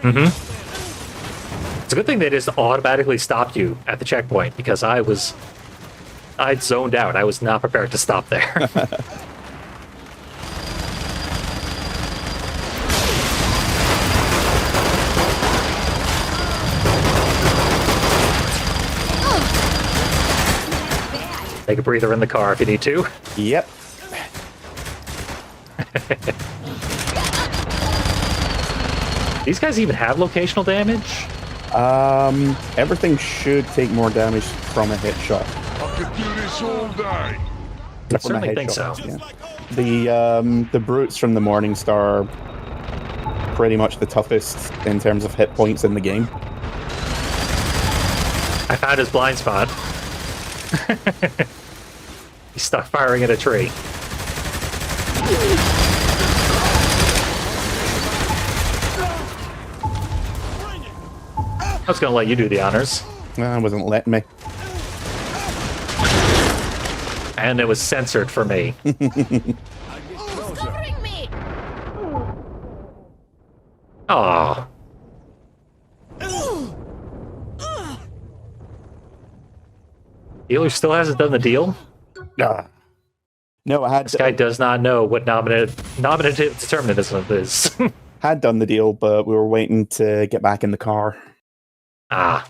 Speaker 1: It's a good thing they just automatically stopped you at the checkpoint, because I'd zoned out. I was not prepared to stop there. Take a breather in the car if you need to.
Speaker 2: Yep.
Speaker 1: These guys even have locational damage?
Speaker 2: Everything should take more damage from a hit shot.
Speaker 6: I could do this all day.
Speaker 1: I certainly think so.
Speaker 2: Yeah. The brutes from the Morningstar are pretty much the toughest in terms of hit points in the game.
Speaker 1: I found his blind spot. He's stuck firing at a tree. I was gonna let you do the honors.
Speaker 2: I wasn't letting me.
Speaker 1: And it was censored for me.
Speaker 9: Covering me!
Speaker 1: Aw. Dealer still hasn't done the deal?
Speaker 2: No, I had
Speaker 1: This guy does not know what nominative determinism is.
Speaker 2: had done the deal, but we were waiting to get back in the car.
Speaker 1: Ah.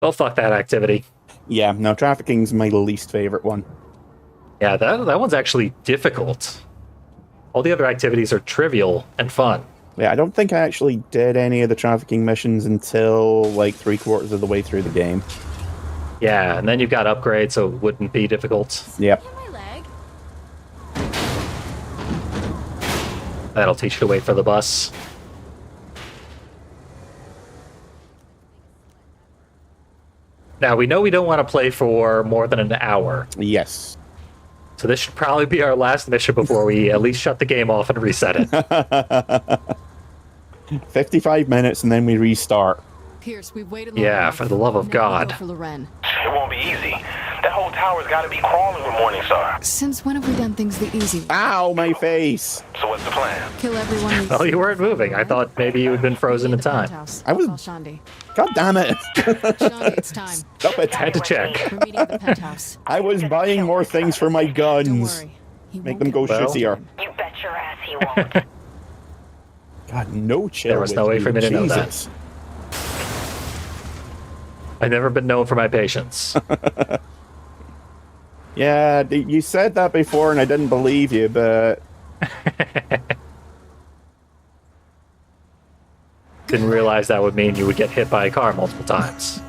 Speaker 1: Well, fuck that activity.
Speaker 2: Yeah, no, trafficking's my least favorite one.
Speaker 1: Yeah, that one's actually difficult. All the other activities are trivial and fun.
Speaker 2: Yeah, I don't think I actually did any of the trafficking missions until like 3/4 of the way through the game.
Speaker 1: Yeah, and then you've got upgrades, so it wouldn't be difficult.
Speaker 2: Yep.
Speaker 9: My leg.
Speaker 1: That'll teach you to wait for the bus. Now, we know we don't want to play for more than an hour.
Speaker 2: Yes.
Speaker 1: So this should probably be our last mission before we at least shut the game off and reset it.
Speaker 2: 55 minutes and then we restart.
Speaker 5: Pierce, we've waited long
Speaker 1: Yeah,
Speaker 5: enough.
Speaker 1: for the love of
Speaker 5: Now we
Speaker 1: God.
Speaker 5: go for Loren.
Speaker 4: It won't be easy. That whole tower's got to be crawling with Morningstar.
Speaker 5: Since when have we done things the easy way?
Speaker 2: Ow, my face!
Speaker 4: So what's the plan?
Speaker 5: Kill everyone we
Speaker 1: Well,
Speaker 5: see.
Speaker 1: you weren't moving. I thought maybe you had been frozen in time.
Speaker 5: Penthouse.
Speaker 2: I was-
Speaker 5: Call Shandi.
Speaker 2: God damn it!
Speaker 5: Shandi, it's time.
Speaker 2: Stop it!
Speaker 1: Had to check.
Speaker 5: We're meeting at the penthouse.
Speaker 2: I was buying more things for my
Speaker 5: Don't
Speaker 2: guns.
Speaker 5: worry. He
Speaker 2: Make
Speaker 5: won't
Speaker 2: them
Speaker 5: get
Speaker 2: go
Speaker 1: Well-
Speaker 2: shittier.
Speaker 10: You bet your ass he won't.
Speaker 2: God, no chill.
Speaker 1: There was
Speaker 2: with
Speaker 1: no way
Speaker 2: you.
Speaker 1: for me to know that.
Speaker 2: Jesus.
Speaker 1: I've never been known for my patience.
Speaker 2: Yeah, you said that before and I didn't believe you, but
Speaker 1: Didn't realize that would mean you would get hit by a car multiple times.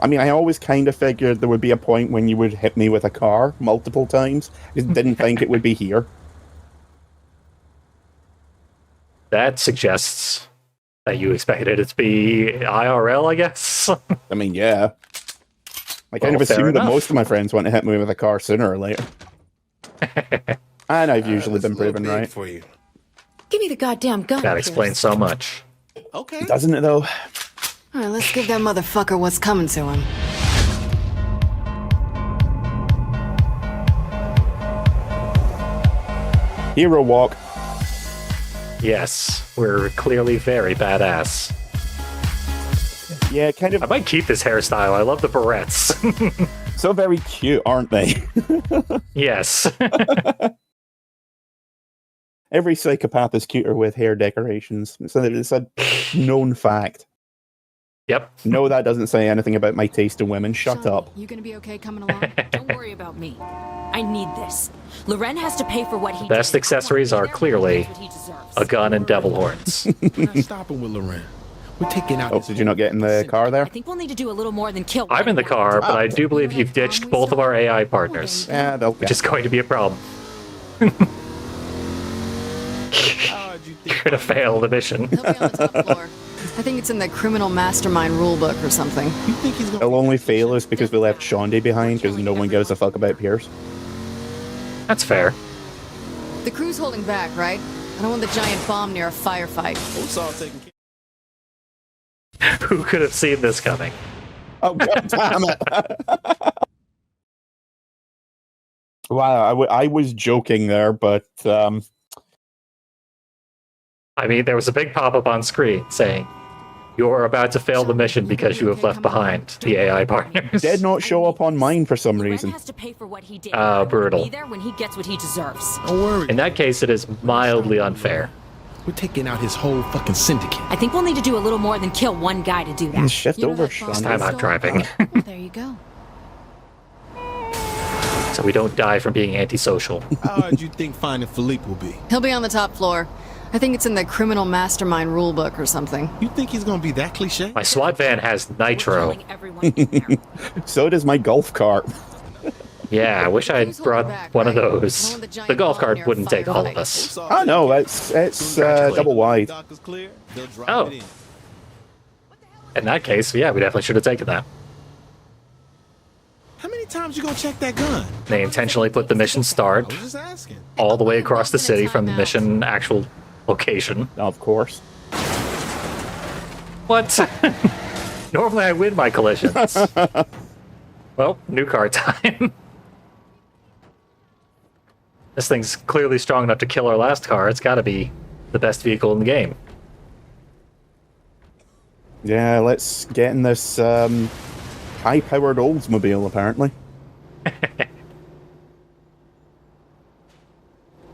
Speaker 2: I mean, I always kind of figured there would be a point when you would hit me with a car multiple times. I just didn't think it would be here.
Speaker 1: That suggests that you expected it to be IRL, I guess.
Speaker 2: I mean, yeah. I kind
Speaker 1: Well,
Speaker 2: of
Speaker 1: fair
Speaker 2: assumed that
Speaker 1: enough.
Speaker 2: most of my friends want to hit me with a car sooner or later. And I've usually
Speaker 8: That's
Speaker 2: been
Speaker 8: a little
Speaker 2: proven
Speaker 8: big
Speaker 2: right.
Speaker 8: for you.
Speaker 9: Give me the goddamn gun.
Speaker 1: That
Speaker 9: Pierce.
Speaker 1: explains so much.
Speaker 8: Okay.
Speaker 2: Doesn't it, though?
Speaker 5: All right, let's give that motherfucker what's coming to him.
Speaker 2: Hero walk.
Speaker 1: Yes, we're clearly very badass.
Speaker 2: Yeah, kind
Speaker 1: I
Speaker 2: of
Speaker 1: might keep this hairstyle. I love the barrettes.
Speaker 2: so very cute, aren't they?
Speaker 1: Yes.
Speaker 2: Every psychopath is cuter with hair decorations. So it's a known fact.
Speaker 1: Yep.
Speaker 2: No, that doesn't say anything about my taste in women. Shut
Speaker 5: Shandi,
Speaker 2: up.
Speaker 5: You gonna be okay coming along?
Speaker 9: Don't worry about me. I need this. Loren has to pay for what he
Speaker 1: Best
Speaker 9: did.
Speaker 1: accessories
Speaker 9: I
Speaker 1: are
Speaker 9: want to be there
Speaker 1: clearly
Speaker 9: when he gets what he deserves.
Speaker 1: a gun and devil horns.
Speaker 3: We're not stopping with Loren. We're taking out.
Speaker 2: Oh, did you not get in the car
Speaker 9: I
Speaker 2: there?
Speaker 9: think we'll need to do a little more than kill.
Speaker 1: I'm in the
Speaker 9: one
Speaker 1: car,
Speaker 9: guy.
Speaker 1: but I do believe you've ditched both of our AI partners,
Speaker 2: Yeah, they'll
Speaker 1: which
Speaker 2: get
Speaker 1: is going to be a problem. You're gonna fail the mission.
Speaker 5: He'll be on the top floor. I think it's in the criminal mastermind rulebook or something.
Speaker 3: You think he's gonna?
Speaker 2: They'll only fail us because we left Shandi behind because no one gives a fuck about Pierce.
Speaker 1: That's fair.
Speaker 5: The crew's holding back, right? I don't want the giant bomb near a firefight.
Speaker 3: It's all taken care.
Speaker 1: Who could have seen this coming?
Speaker 2: Oh, god damn it. Wow, I was joking there, but
Speaker 1: I mean, there was a big pop-up on screen saying, "You're about to fail the mission because you have left behind the AI partners."
Speaker 2: did not show up on mine for some
Speaker 9: Loren
Speaker 2: reason.
Speaker 9: has to pay for what he did.
Speaker 1: Ah,
Speaker 9: I want to
Speaker 1: brutal.
Speaker 9: Be there when he gets what he deserves.
Speaker 3: Don't worry.
Speaker 1: In that case, it is mildly unfair.
Speaker 3: We're taking out his whole fucking syndicate.
Speaker 9: I think we'll need to do a little more than kill one guy to do that.
Speaker 2: Shift
Speaker 5: You know
Speaker 2: over,
Speaker 5: that bomb
Speaker 2: Shandi.
Speaker 1: time I'm
Speaker 5: stole?
Speaker 1: driving.
Speaker 5: Well, there you go.
Speaker 1: So we don't die from being antisocial.
Speaker 3: How hard do you think finding Philippe will be?
Speaker 5: He'll be on the top floor. I think it's in the criminal mastermind rulebook or something.
Speaker 3: You think he's gonna be that cliche?
Speaker 1: My SWAT van has
Speaker 9: We're
Speaker 1: nitro.
Speaker 9: killing everyone in there.
Speaker 2: So does my golf cart.
Speaker 1: Yeah, I wish I had
Speaker 5: Who's holding
Speaker 1: brought
Speaker 5: back,
Speaker 1: one of
Speaker 5: right? I
Speaker 1: those.
Speaker 5: don't want the giant
Speaker 1: The golf
Speaker 5: bomb
Speaker 1: cart
Speaker 5: near a
Speaker 1: wouldn't take all of
Speaker 5: firefight.
Speaker 1: us.
Speaker 2: Oh no, it's double wide.
Speaker 1: Oh. In that case, yeah, we definitely should have taken that.
Speaker 3: How many times you gonna check that gun?
Speaker 1: They intentionally put the mission
Speaker 3: I
Speaker 1: start
Speaker 3: was just asking.
Speaker 1: all the way across the city from the mission actual location.
Speaker 2: Of course.
Speaker 1: What? Normally I win my collisions. Well, new car time. This thing's clearly strong enough to kill our last car. It's got to be the best vehicle in the game.
Speaker 2: Yeah, let's get in this high-powered Oldsmobile, apparently.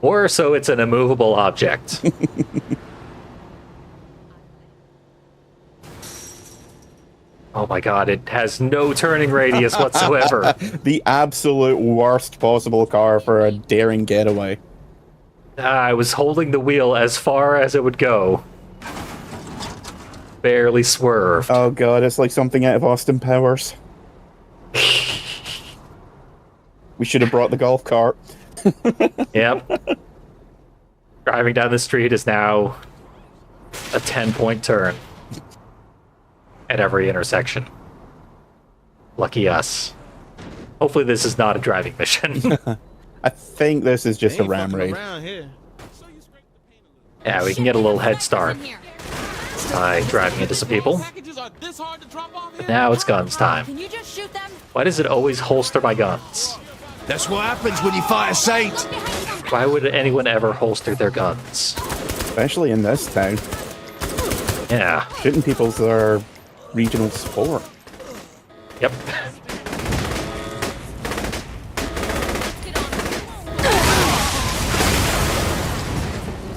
Speaker 1: Or so it's an immovable object. Oh my god, it has no turning radius whatsoever.
Speaker 2: The absolute worst possible car for a daring getaway.
Speaker 1: I was holding the wheel as far as it would go. Barely swerved.
Speaker 2: Oh god, it's like something out of Austin Powers. We should have brought the golf cart.
Speaker 1: Yep. Driving down the street is now a 10-point turn at every intersection. Lucky us. Hopefully this is not a driving mission.
Speaker 2: I think this is just a ram raid.
Speaker 1: Yeah, we can get a little head start by driving into some people. But now it's guns time.
Speaker 9: Can you just shoot them?
Speaker 1: Why does it always holster my guns?
Speaker 7: That's what happens when you fight a saint.
Speaker 1: Why would anyone ever holster their guns?
Speaker 2: Especially in this town.
Speaker 1: Yeah.
Speaker 2: Shooting people's their regional sport.
Speaker 1: Yep.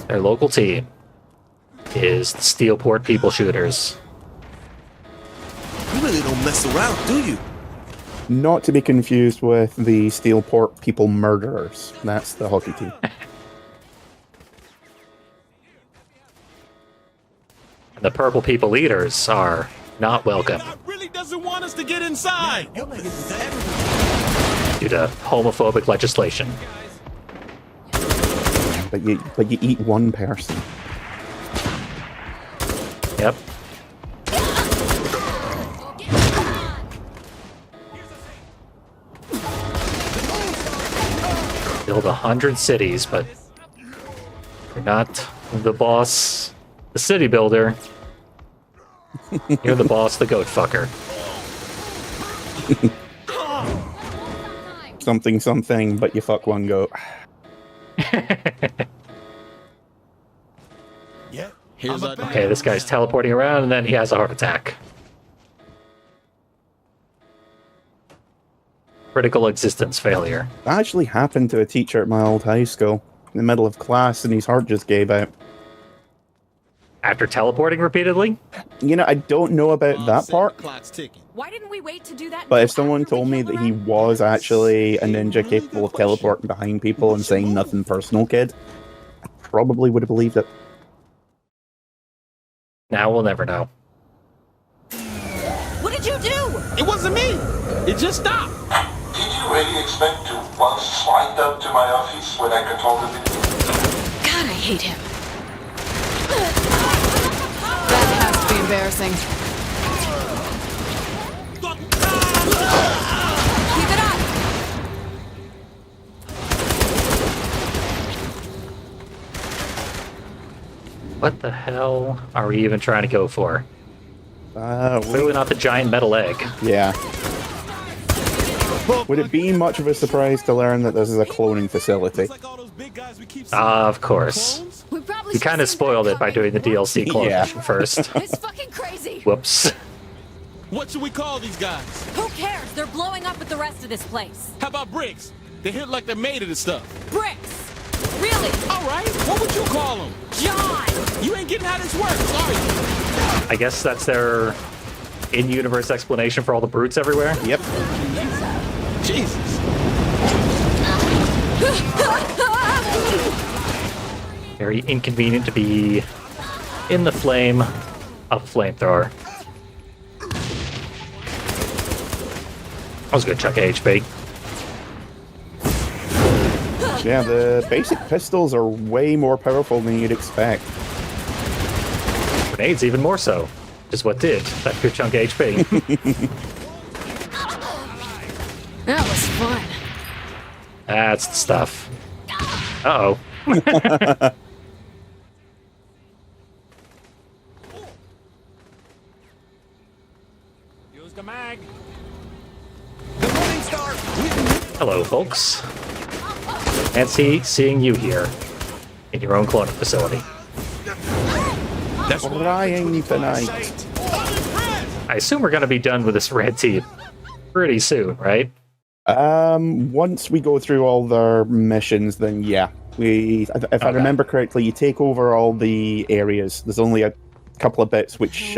Speaker 1: Their local team is the Steelport People Shooters.
Speaker 7: You really don't mess around, do you?
Speaker 2: Not to be confused with the Steelport People Murderers. That's the hockey team.
Speaker 1: The Purple People Eaters are not welcome
Speaker 3: Really doesn't want us to get inside.
Speaker 1: due to homophobic legislation.
Speaker 2: But you eat one person.
Speaker 1: Yep. Build 100 cities, but you're not the boss, the city builder. You're the boss, the goat fucker.
Speaker 2: Something, but you fuck one goat.
Speaker 3: Yeah.
Speaker 1: Okay, this guy's teleporting around and then he has a heart attack. Critical existence failure.
Speaker 2: That actually happened to a teacher at my old high school. In the middle of class, and his heart just gave out.
Speaker 1: After teleporting repeatedly?
Speaker 2: You know, I don't know about that part.
Speaker 9: Why didn't we wait to do that?
Speaker 2: But if someone told me that he was actually a ninja capable of teleporting behind people and saying nothing personal, kid, I probably would have believed it.
Speaker 1: Now we'll never know.
Speaker 9: What did you do?
Speaker 3: It wasn't me. It just stopped.
Speaker 11: Did you really expect to once wind up to my office when I control the video?
Speaker 5: God, I hate him. That has to be embarrassing.
Speaker 9: Keep it up.
Speaker 1: What the hell are we even trying to go for? Clearly not the giant metal egg.
Speaker 2: Yeah. Would it be much of a surprise to learn that this is a cloning facility?
Speaker 1: Of course. You kind of spoiled it by doing the DLC clone
Speaker 2: Yeah.
Speaker 1: mission first.
Speaker 5: It's fucking crazy.
Speaker 1: Whoops.
Speaker 3: What should we call these guys?
Speaker 9: Who cares? They're blowing up with the rest of this place.
Speaker 3: How about bricks? They hit like they're made of this stuff.
Speaker 9: Bricks. Really?
Speaker 3: All right. What would you call them?
Speaker 9: John.
Speaker 3: You ain't getting how this works, are you?
Speaker 1: I guess that's their in-universe explanation for all the brutes everywhere.
Speaker 2: Yep.
Speaker 3: Jesus.
Speaker 1: Very inconvenient to be in the flame of a flamethrower. That was a good chunk of HP.
Speaker 2: Yeah, the basic pistols are way more powerful than you'd expect.
Speaker 1: Grenades even more so. Which is what did that good chunk of HP.
Speaker 5: That was fun.
Speaker 1: That's the stuff. Uh-oh. Hello, folks. Fancy seeing you here in your own cloning facility.
Speaker 3: That's
Speaker 2: Crying tonight.
Speaker 1: I assume we're going to be done with this red team pretty soon, right?
Speaker 2: Once we go through all their missions, then yeah. If I remember correctly, you take over all the areas. There's only a couple of bits which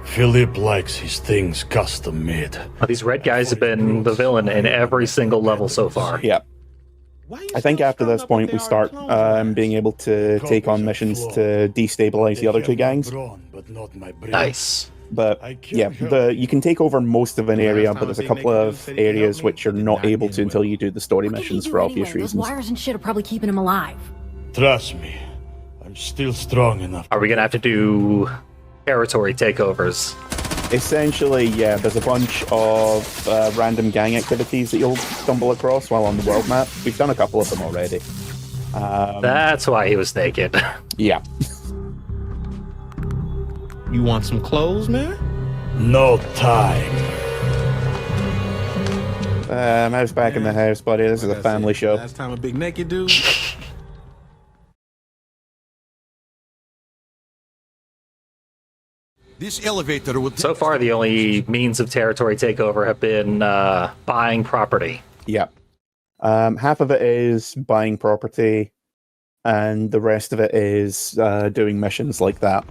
Speaker 6: Philip likes his things custom made.
Speaker 1: These red guys have been the villain in every single level so far.
Speaker 2: Yeah. I think after this point we start being able to take on missions to destabilize the other two gangs.
Speaker 1: Nice.
Speaker 2: But yeah, you can take over most of an area, but there's a couple of areas which you're not able to until you do the story missions for obvious reasons.
Speaker 9: Those wires and shit are probably keeping him alive.
Speaker 6: Trust me, I'm still strong enough.
Speaker 1: Are we going to have to do territory takeovers?
Speaker 2: Essentially, yeah, there's a bunch of random gang activities that you'll stumble across while on the world map. We've done a couple of them already.
Speaker 1: That's why he was naked.
Speaker 2: Yeah.
Speaker 7: You want some clothes, man?
Speaker 6: No time.
Speaker 2: I was back in the house, buddy. This is a family show.
Speaker 7: Last time a big naked dude. This elevator would.
Speaker 1: So far, the only means of territory takeover have been buying property.
Speaker 2: Yeah. Half of it is buying property, and the rest of it is doing missions like that.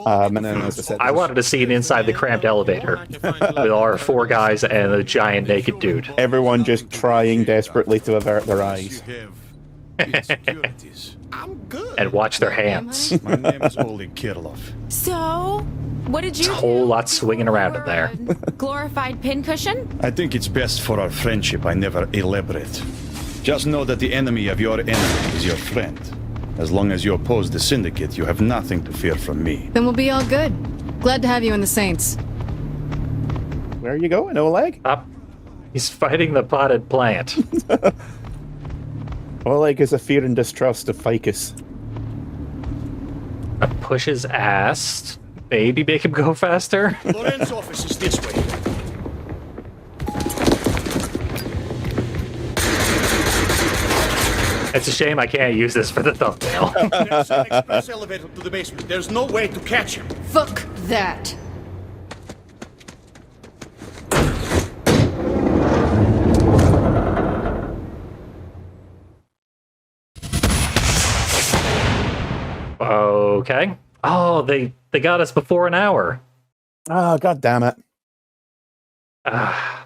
Speaker 2: And then, as I said,
Speaker 1: I wanted to see an inside the cramped elevator with our 4 guys and a giant naked dude.
Speaker 2: Everyone just trying desperately to avert their eyes.
Speaker 1: And watch their hands.
Speaker 6: My name is Oleg Kirillov.
Speaker 9: So, what did you
Speaker 1: There's a whole lot swinging around in there.
Speaker 9: Glorified pincushion?
Speaker 6: I think it's best for our friendship I never elaborate. Just know that the enemy of your enemy is your friend. As long as you oppose the Syndicate, you have nothing to fear from me.
Speaker 5: Then we'll be all good. Glad to have you in the Saints.
Speaker 2: Where are you going, Oleg?
Speaker 1: Up. He's fighting the potted plant.
Speaker 2: Oleg is a fear and distrust of Ficus.
Speaker 1: Push his ass. Maybe make him go faster.
Speaker 6: Loren's office is this way.
Speaker 1: It's a shame I can't use this for the thumbnail.
Speaker 6: There's an express elevator to the basement. There's no way to catch him.
Speaker 5: Fuck that.
Speaker 1: Okay. Oh, they got us before an hour.
Speaker 2: Oh, god damn it.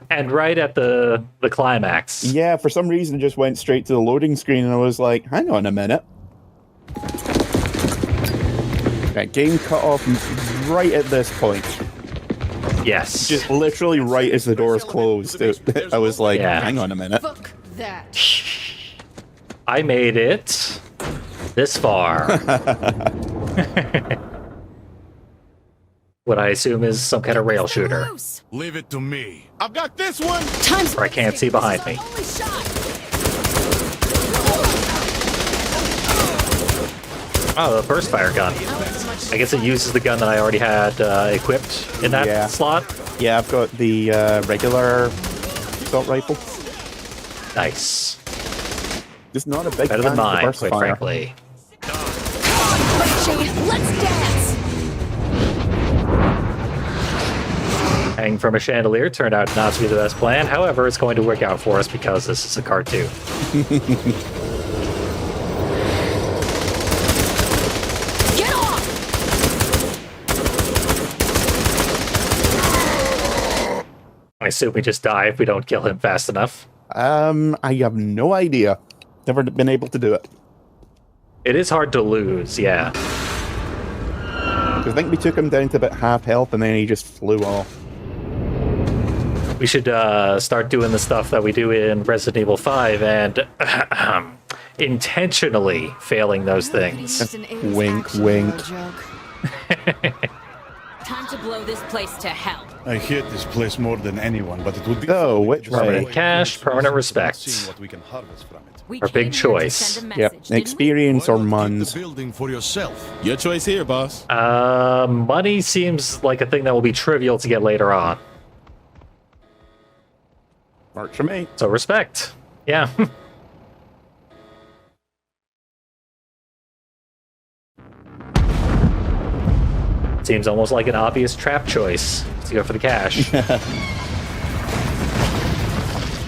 Speaker 1: And right at the climax.
Speaker 2: Yeah, for some reason it just went straight to the loading screen and I was like, hang on a minute. Right, game cut off right at this point.
Speaker 1: Yes.
Speaker 2: Just literally right as the doors closed. I was like,
Speaker 1: Yeah.
Speaker 2: hang on a minute.
Speaker 5: Fuck that.
Speaker 1: I made it this far. What I assume is some kind of rail shooter.
Speaker 6: Leave it to me.
Speaker 7: I've got this one.
Speaker 5: Time's
Speaker 1: Or I can't see behind me.
Speaker 5: only shot.
Speaker 1: Oh, the burst fire gun. I guess it uses the gun that I already had equipped in that slot.
Speaker 2: Yeah, I've got the regular assault rifle.
Speaker 1: Nice.
Speaker 2: Just not a big
Speaker 1: Better
Speaker 2: fan
Speaker 1: than
Speaker 2: of the
Speaker 1: mine,
Speaker 2: burst
Speaker 1: quite
Speaker 2: fire.
Speaker 1: frankly.
Speaker 5: Let's dance.
Speaker 1: Hanging from a chandelier turned out not to be the best plan. However, it's going to work out for us because this is a cartoon.
Speaker 5: Get off.
Speaker 1: I assume we just die if we don't kill him fast enough.
Speaker 2: I have no idea. Never been able to do it.
Speaker 1: It is hard to lose, yeah.
Speaker 2: 'Cause I think we took him down to about half health and then he just flew off.
Speaker 1: We should start doing the stuff that we do in Resident Evil 5 and intentionally failing those things.
Speaker 5: Just an 80s
Speaker 2: Wink,
Speaker 5: action
Speaker 2: wink.
Speaker 5: hero joke.
Speaker 9: Time to blow this place to hell.
Speaker 12: I hate this place more than anyone, but it would be...
Speaker 2: Oh, which way?
Speaker 1: Permanent cash, permanent respect.
Speaker 12: Seeing what we can harvest from it.
Speaker 1: Our big choice.
Speaker 2: Yep. Experience or
Speaker 12: Keep
Speaker 2: muns.
Speaker 12: the building for yourself.
Speaker 7: Your choice here, boss.
Speaker 1: Money seems like a thing that will be trivial to get later on.
Speaker 2: Works for me.
Speaker 1: So respect. Yeah. Seems almost like an obvious trap choice to go for the cash.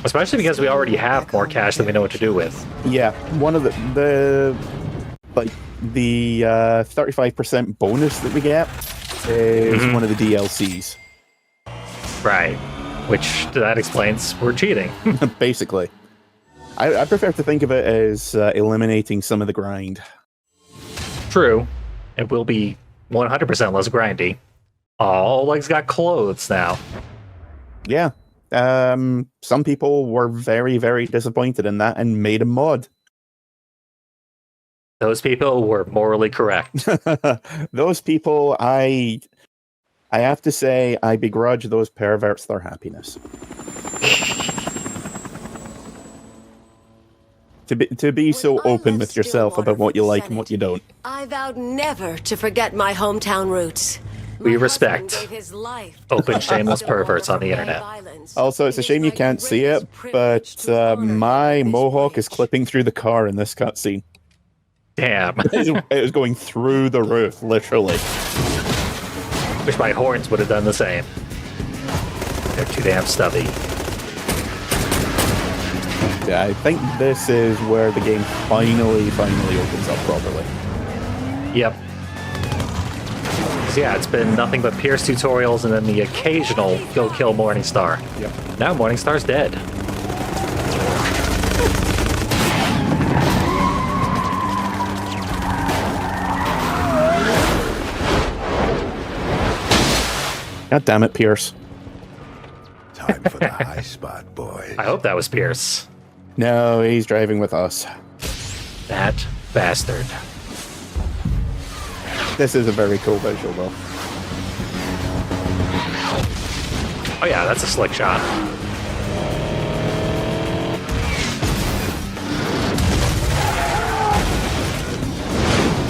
Speaker 1: Especially because we already have more cash than we know what to do with.
Speaker 2: Yeah, one of the 35% bonus that we get is one of the DLCs.
Speaker 1: Right. Which, that explains we're cheating.
Speaker 2: Basically. I prefer to think of it as eliminating some of the grind.
Speaker 1: True. It will be 100% less grindy. All legs got clothes now.
Speaker 2: Yeah. Some people were very, very disappointed in that and made a mod.
Speaker 1: Those people were morally correct.
Speaker 2: Those people, I have to say, I begrudge those perverts their happiness. To be so open with yourself about what you like and what you don't.
Speaker 13: I vowed never to forget my hometown roots.
Speaker 1: We respect open, shameless perverts on the internet.
Speaker 2: Also, it's a shame you can't see it, but my mohawk is clipping through the car in this cutscene.
Speaker 1: Damn.
Speaker 2: It was going through the roof, literally.
Speaker 1: Wish my horns would have done the same. They're too damn stubby.
Speaker 2: Yeah, I think this is where the game finally opens up properly.
Speaker 1: Yep. So yeah, it's been nothing but Pierce tutorials and then the occasional go kill Morningstar.
Speaker 2: Yep.
Speaker 1: Now Morningstar's dead.
Speaker 2: God damn it, Pierce.
Speaker 6: Time for the high spot, boys.
Speaker 1: I hope that was Pierce.
Speaker 2: No, he's driving with us.
Speaker 1: That bastard.
Speaker 2: This is a very cool visual, though.
Speaker 1: Oh yeah, that's a slick shot.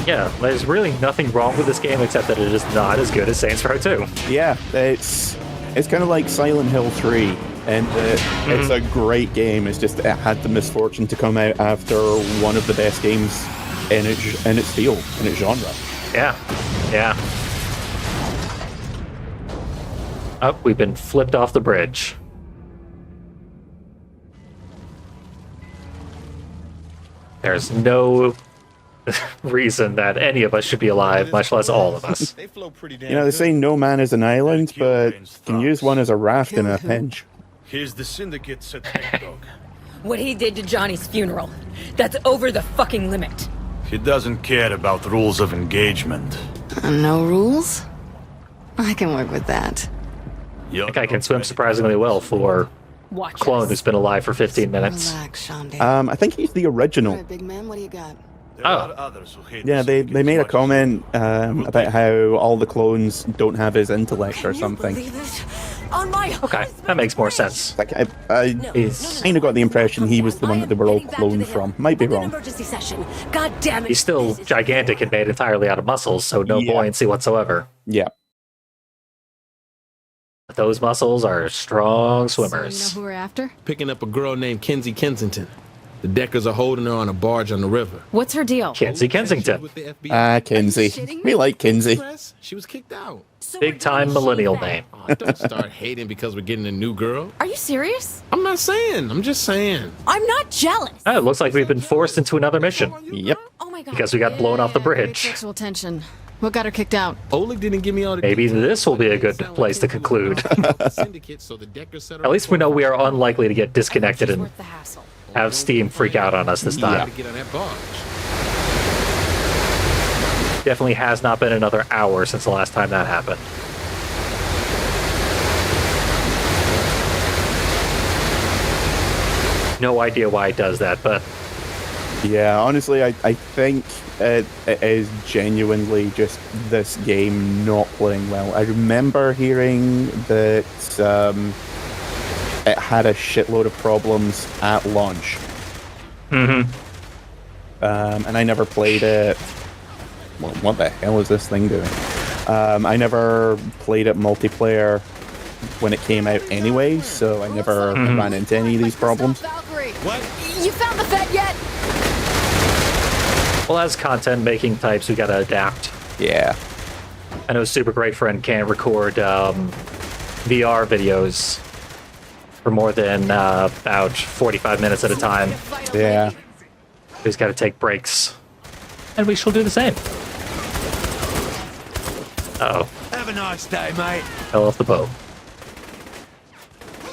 Speaker 1: Yeah, there's really nothing wrong with this game except that it is not as good as Saints Row 2.
Speaker 2: Yeah, it's kind of like Silent Hill 3, and it's a great game. It's just it had the misfortune to come out after one of the best games in its field, in its genre.
Speaker 1: Yeah, yeah. Oh, we've been flipped off the bridge. There's no reason that any of us should be alive, much less all of us.
Speaker 2: You know, they say no man is an island, but you can use one as a raft in a pinch.
Speaker 12: Here's the syndicate's attack dog.
Speaker 9: What he did to Johnny's funeral. That's over the fucking limit.
Speaker 12: He doesn't care about rules of engagement.
Speaker 5: No rules? I can work with that.
Speaker 1: That guy can swim surprisingly well for a clone who's been alive for 15 minutes.
Speaker 5: Relax, Shonda.
Speaker 2: I think he's the original.
Speaker 5: All right, big man, what do you got?
Speaker 1: Oh.
Speaker 2: Yeah, they made a comment about how all the clones don't have his intellect or something.
Speaker 1: Okay, that makes more sense.
Speaker 2: Like, I kind of got the impression he was the one that they were all cloned from. Might be wrong.
Speaker 13: God damn it.
Speaker 1: He's still gigantic and made entirely out of muscles, so no buoyancy whatsoever.
Speaker 2: Yeah.
Speaker 1: But those muscles are strong
Speaker 5: So
Speaker 1: swimmers.
Speaker 5: you know who we're after?
Speaker 7: Picking up a girl named Kinsey Kensington. The Deckers are holding her on a barge on the river.
Speaker 9: What's her deal?
Speaker 1: Kinsey Kensington.
Speaker 2: Kinsey. We like Kinsey.
Speaker 7: She was kicked out.
Speaker 1: Big time millennial name.
Speaker 7: Oh, don't start hating because we're getting a new girl.
Speaker 9: Are you serious?
Speaker 7: I'm not saying. I'm just saying.
Speaker 9: I'm not jealous.
Speaker 1: Oh, it looks like we've been forced into another mission.
Speaker 2: Yep.
Speaker 9: Oh my god.
Speaker 1: Because we got blown off the bridge.
Speaker 5: Sexual tension. What got her kicked out?
Speaker 7: Oleg didn't give me all the
Speaker 1: Maybe
Speaker 7: details.
Speaker 1: this will be a good place to conclude.
Speaker 7: Syndicate, so the Deckers set her
Speaker 1: At least we know we are unlikely to get disconnected
Speaker 9: It's
Speaker 1: and
Speaker 9: worth the hassle.
Speaker 1: have Steam freak out on us this time.
Speaker 7: to get on that barge.
Speaker 1: Definitely has not been another hour since the last time that happened. No idea why it does that, but
Speaker 2: Yeah, honestly, I think it is genuinely just this game not playing well. I remember hearing that it had a shitload of problems at launch.
Speaker 1: Mm-hmm.
Speaker 2: And I never played it. Well, what the hell is this thing doing? I never played it multiplayer when it came out anyway, so I never ran into any of these problems.
Speaker 5: What? You found the Fed yet?
Speaker 1: Well, as content-making types, we gotta adapt.
Speaker 2: Yeah.
Speaker 1: I know Super Great Friend can't record VR videos for more than about 45 minutes at a time.
Speaker 2: Yeah.
Speaker 1: He's got to take breaks. And we shall do the same. Uh-oh.
Speaker 12: Have a nice day, mate.
Speaker 1: Fell off the boat.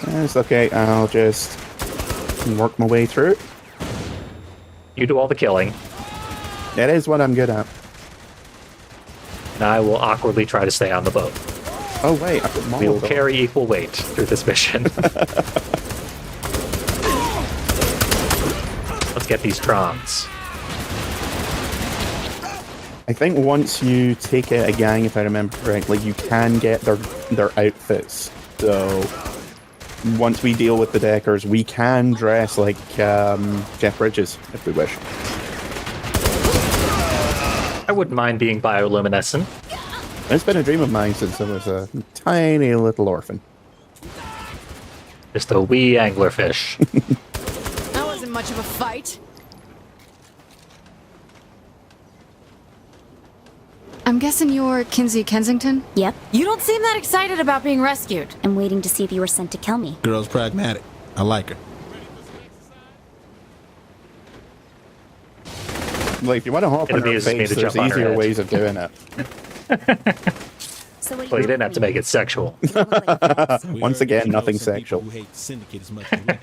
Speaker 2: It's okay, I'll just work my way through.
Speaker 1: You do all the killing.
Speaker 2: That is what I'm good at.
Speaker 1: And I will awkwardly try to stay on the boat.
Speaker 2: Oh wait, I put
Speaker 1: We will
Speaker 2: Molotov.
Speaker 1: carry equal weight through this mission. Let's get these trons.
Speaker 2: I think once you take out a gang, if I remember correctly, you can get their outfits. So once we deal with the Deckers, we can dress like Jeff Bridges if we wish.
Speaker 1: I wouldn't mind being bioluminescent.
Speaker 2: It's been a dream of mine since I was a tiny little orphan.
Speaker 1: Just a wee anglerfish.
Speaker 5: That wasn't much of a fight. I'm guessing you're Kinsey Kensington?
Speaker 9: Yep.
Speaker 5: You don't seem that excited about being rescued.
Speaker 9: I'm waiting to see if you were sent to kill me.
Speaker 7: Girl's pragmatic. I like her.
Speaker 2: Like, if you want to hop
Speaker 1: It
Speaker 2: on her
Speaker 1: amuses me
Speaker 2: face,
Speaker 1: to
Speaker 2: there's
Speaker 1: jump on her
Speaker 2: easier
Speaker 1: head.
Speaker 2: ways of doing it.
Speaker 9: So what do
Speaker 1: Well, you didn't have to make it sexual.
Speaker 2: Once again, nothing sexual.
Speaker 7: Who hate Syndicate as much as we do.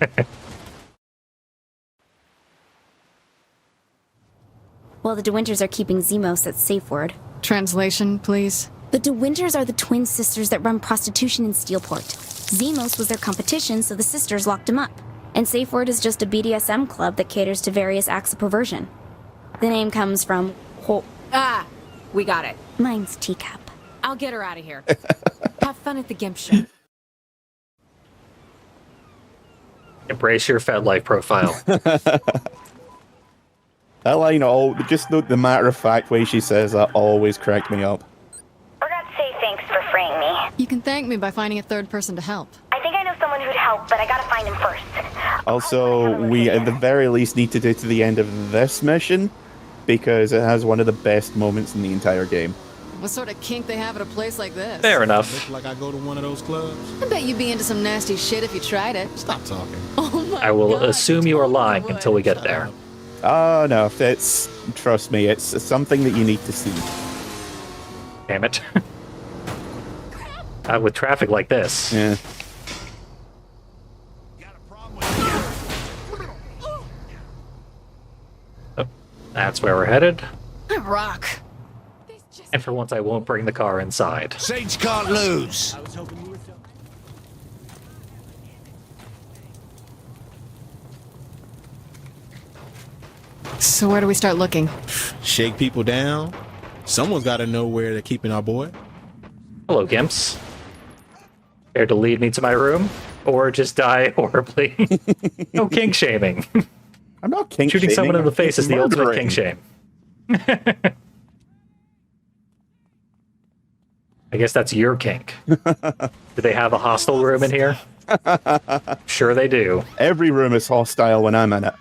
Speaker 9: Well, the De Winters are keeping Zemos at safe word.
Speaker 5: Translation, please.
Speaker 9: The De Winters are the twin sisters that run prostitution in Steelport. Zemos was their competition, so the sisters locked him up. And Safe Word is just a BDSM club that caters to various acts of perversion. The name comes from
Speaker 5: We got it.
Speaker 9: mine's teacup.
Speaker 5: I'll get her out of here. Have fun at the Gimp show.
Speaker 1: Embrace your Fed life profile.
Speaker 2: That line, just the matter-of-fact way she says that always cracked me up.
Speaker 10: Forgot to say thanks for freeing me.
Speaker 5: You can thank me by finding a third person to help.
Speaker 10: I think I know someone who'd help, but I gotta find him first.
Speaker 2: Also, we at the very least need to do to the end of this mission, because it has one of the best moments in the entire game.
Speaker 5: What sort of kink they have at a place like this?
Speaker 1: Fair enough.
Speaker 7: Look like I go to one of those clubs.
Speaker 5: I bet you'd be into some nasty shit if you tried it.
Speaker 7: Stop talking.
Speaker 5: Oh my
Speaker 1: I will
Speaker 5: God,
Speaker 1: assume you are lying
Speaker 5: would.
Speaker 1: until we get there.
Speaker 2: Oh no, trust me, it's something that you need to see.
Speaker 1: Damn it. With traffic like this.
Speaker 2: Yeah.
Speaker 1: Oh, that's where we're headed.
Speaker 5: I rock.
Speaker 1: And for once, I won't bring the car inside.
Speaker 12: Saints can't lose.
Speaker 5: So where do we start looking?
Speaker 7: Shake people down. Someone's got to know where they're keeping our boy.
Speaker 1: Hello, Gimps. Care to lead me to my room? Or just die horribly? No kink shaming.
Speaker 2: I'm not kink
Speaker 1: Shooting
Speaker 2: shaming,
Speaker 1: someone in the
Speaker 2: I'm
Speaker 1: face is the ultimate
Speaker 2: murdering.
Speaker 1: kink shame. I guess that's your kink. Do they have a hostel room in here? Sure they do.
Speaker 2: Every room is hostile when I'm in it.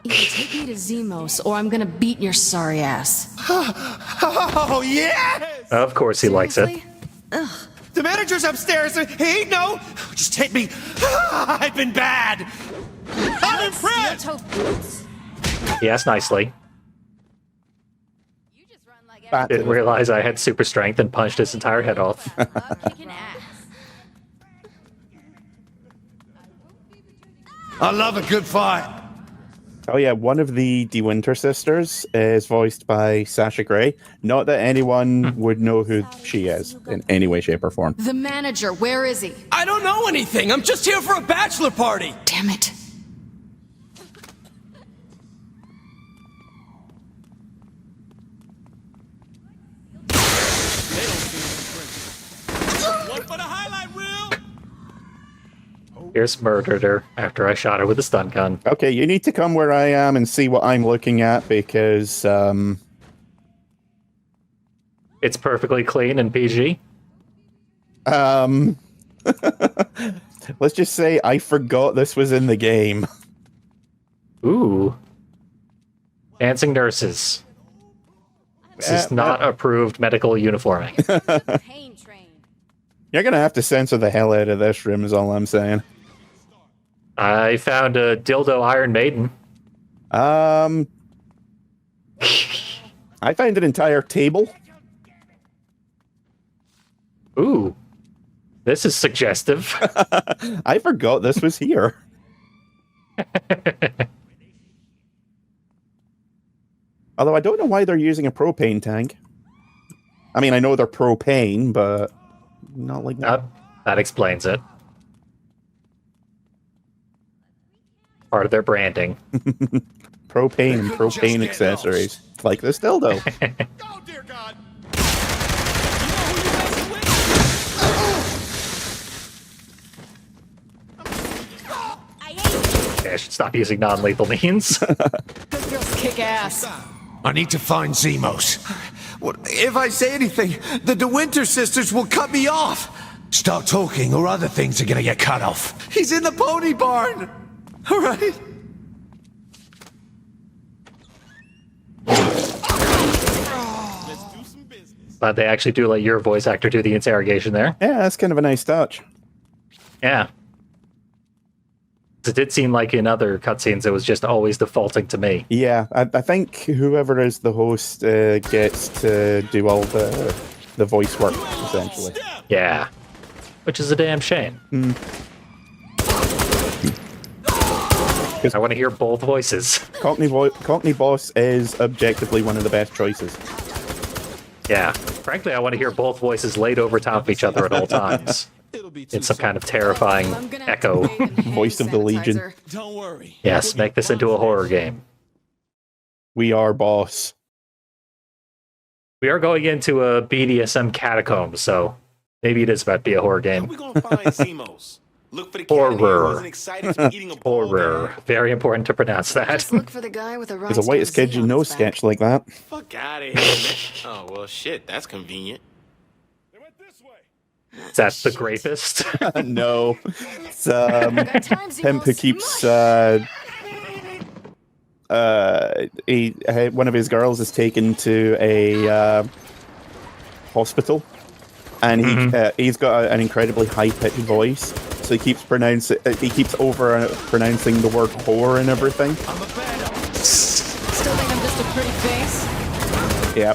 Speaker 5: Either take me to Zemos, or I'm gonna beat your sorry ass.
Speaker 12: Oh, yes!
Speaker 1: Of course he likes it.
Speaker 12: The manager's upstairs. Hey, no! Just hit me. I've been bad. I'm impressed.
Speaker 1: He asked nicely.
Speaker 2: Back to
Speaker 1: Didn't
Speaker 2: the-
Speaker 1: realize I had super strength and punched his entire head off.
Speaker 12: I love a good fight.
Speaker 2: Oh yeah, one of the De Winter sisters is voiced by Sasha Grey. Not that anyone would know who she is in any way, shape, or form.
Speaker 5: The manager, where is he?
Speaker 12: I don't know anything. I'm just here for a bachelor party.
Speaker 5: Damn it.
Speaker 1: Here's murdered her after I shot her with a stun gun.
Speaker 2: Okay, you need to come where I am and see what I'm looking at because
Speaker 1: It's perfectly clean and PG.
Speaker 2: let's just say I forgot this was in the game.
Speaker 1: Ooh. Dancing nurses. This is not approved medical uniforming.
Speaker 2: You're gonna have to censor the hell out of this room is all I'm saying.
Speaker 1: I found a dildo Iron Maiden.
Speaker 2: I found an entire table.
Speaker 1: Ooh. This is suggestive.
Speaker 2: I forgot this was here. Although I don't know why they're using a propane tank. I mean, I know they're propane, but not like that.
Speaker 1: That explains it. Part of their branding.
Speaker 2: Propane and propane accessories. Like this dildo.
Speaker 12: Oh, dear God.
Speaker 1: Okay, I should stop using non-lethal means.
Speaker 5: Those girls kick ass.
Speaker 12: I need to find Zemos. What, if I say anything, the De Winter sisters will cut me off. Start talking or other things are gonna get cut off. He's in the pony barn. All right.
Speaker 1: But they actually do let your voice actor do the interrogation there.
Speaker 2: Yeah, that's kind of a nice touch.
Speaker 1: Yeah. It did seem like in other cutscenes it was just always defaulting to me.
Speaker 2: Yeah, I think whoever is the host gets to do all the voice work, essentially.
Speaker 1: Yeah. Which is a damn shame. I want to hear both voices.
Speaker 2: Cockney Boss is objectively one of the best choices.
Speaker 1: Yeah. Frankly, I want to hear both voices laid over top of each other at all times. In some kind of terrifying echo.
Speaker 2: Voice of the Legion.
Speaker 12: Don't worry.
Speaker 1: Yes, make this into a horror game.
Speaker 2: We are Boss.
Speaker 1: We are going into a BDSM catacomb, so maybe it is about to be a horror game.
Speaker 8: We're gonna find Zemos. Look for the
Speaker 1: Horror.
Speaker 8: excited to be eating a
Speaker 1: Horror. Very important to pronounce that.
Speaker 5: Look for the guy with the
Speaker 2: There's a whitest kid you know sketch like that.
Speaker 8: Fuck out of here, man. Oh well, shit. That's convenient.
Speaker 1: Is that the grapist?
Speaker 2: No. It's him who keeps one of his girls is taken to a hospital, and he's got an incredibly high-pitched voice, so he keeps pronouncing the word whore and everything.
Speaker 5: Still think I'm just a pretty face?
Speaker 2: Yeah,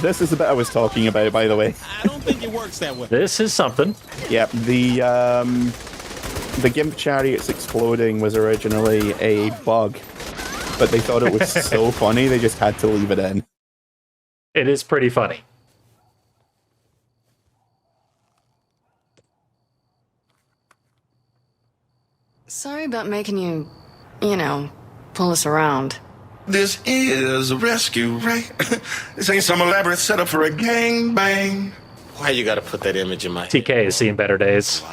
Speaker 2: this is the bit I was talking about, by the way.
Speaker 7: I don't think it works that way.
Speaker 1: This is something.
Speaker 2: Yeah, the GIMP chariots exploding was originally a bug, but they thought it was so funny they just had to leave it in.
Speaker 1: It is pretty funny.
Speaker 5: Sorry about making you, pull us around.
Speaker 6: This is a rescue, right? This ain't some elaborate setup for a gangbang.
Speaker 8: Why you gotta put that image in my head?
Speaker 1: TK has seen better days.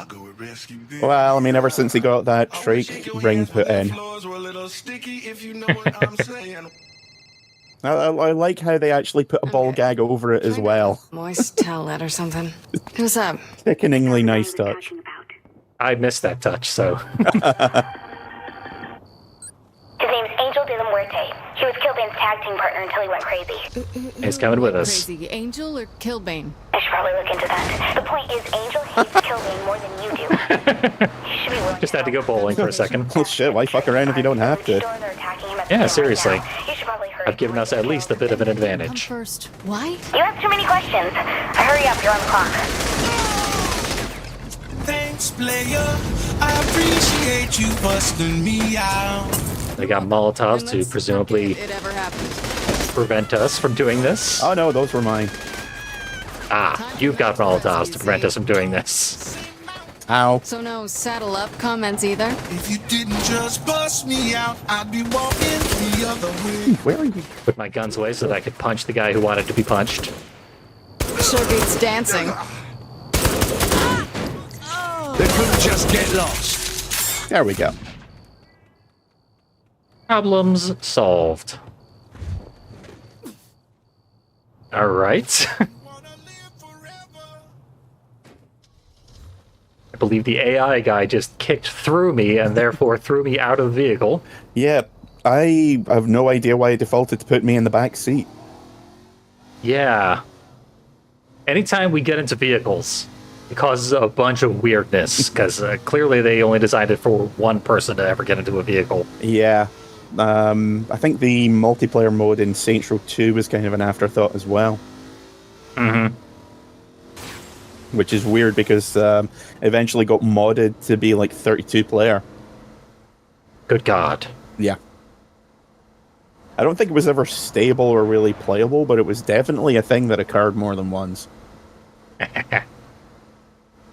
Speaker 2: Well, I mean, ever since he got that Drake ring put in. I like how they actually put a ball gag over it as well.
Speaker 5: Moist towelette or something. What's up?
Speaker 2: Sickeningly nice touch.
Speaker 1: I missed that touch, so.
Speaker 10: His name's Angel de la Muerte. He was Killbane's tag team partner until he went crazy.
Speaker 1: He's coming with us.
Speaker 5: Crazy Angel or Killbane?
Speaker 10: I should probably look into that. The point is, Angel hates Killbane more than you do. You should be willing
Speaker 1: Just had to go bowling for a second.
Speaker 2: Well, shit, why fuck around if you don't have to?
Speaker 1: Yeah, seriously.
Speaker 10: You should probably hurry.
Speaker 1: I've given us at least a bit of an
Speaker 5: Come
Speaker 1: advantage.
Speaker 5: first. Why?
Speaker 10: You ask too many questions. Hurry up, you're on the clock.
Speaker 12: Thanks, player. I appreciate you busting me out.
Speaker 1: They got Molotovs to presumably
Speaker 5: It ever happened.
Speaker 1: prevent us from doing this.
Speaker 2: Oh no, those were mine.
Speaker 1: Ah, you've got Molotovs to prevent us from doing this.
Speaker 2: Ow.
Speaker 5: So no saddle up comments either?
Speaker 12: If you didn't just bust me out, I'd be walking the other way.
Speaker 2: Where are you?
Speaker 1: Put my guns away so that I could punch the guy who wanted to be punched.
Speaker 5: Sure beats dancing.
Speaker 12: They couldn't just get lost.
Speaker 2: There we go.
Speaker 1: Problems solved. All right. I believe the AI guy just kicked through me and therefore threw me out of the vehicle.
Speaker 2: Yeah, I have no idea why it defaulted to put me in the back seat.
Speaker 1: Yeah. Anytime we get into vehicles, it causes a bunch of weirdness, because clearly they only designed it for one person to ever get into a vehicle.
Speaker 2: Yeah. I think the multiplayer mode in Saints Row 2 was kind of an afterthought as well.
Speaker 1: Mm-hmm.
Speaker 2: Which is weird because eventually got modded to be like 32 player.
Speaker 1: Good God.
Speaker 2: Yeah. I don't think it was ever stable or really playable, but it was definitely a thing that occurred more than once.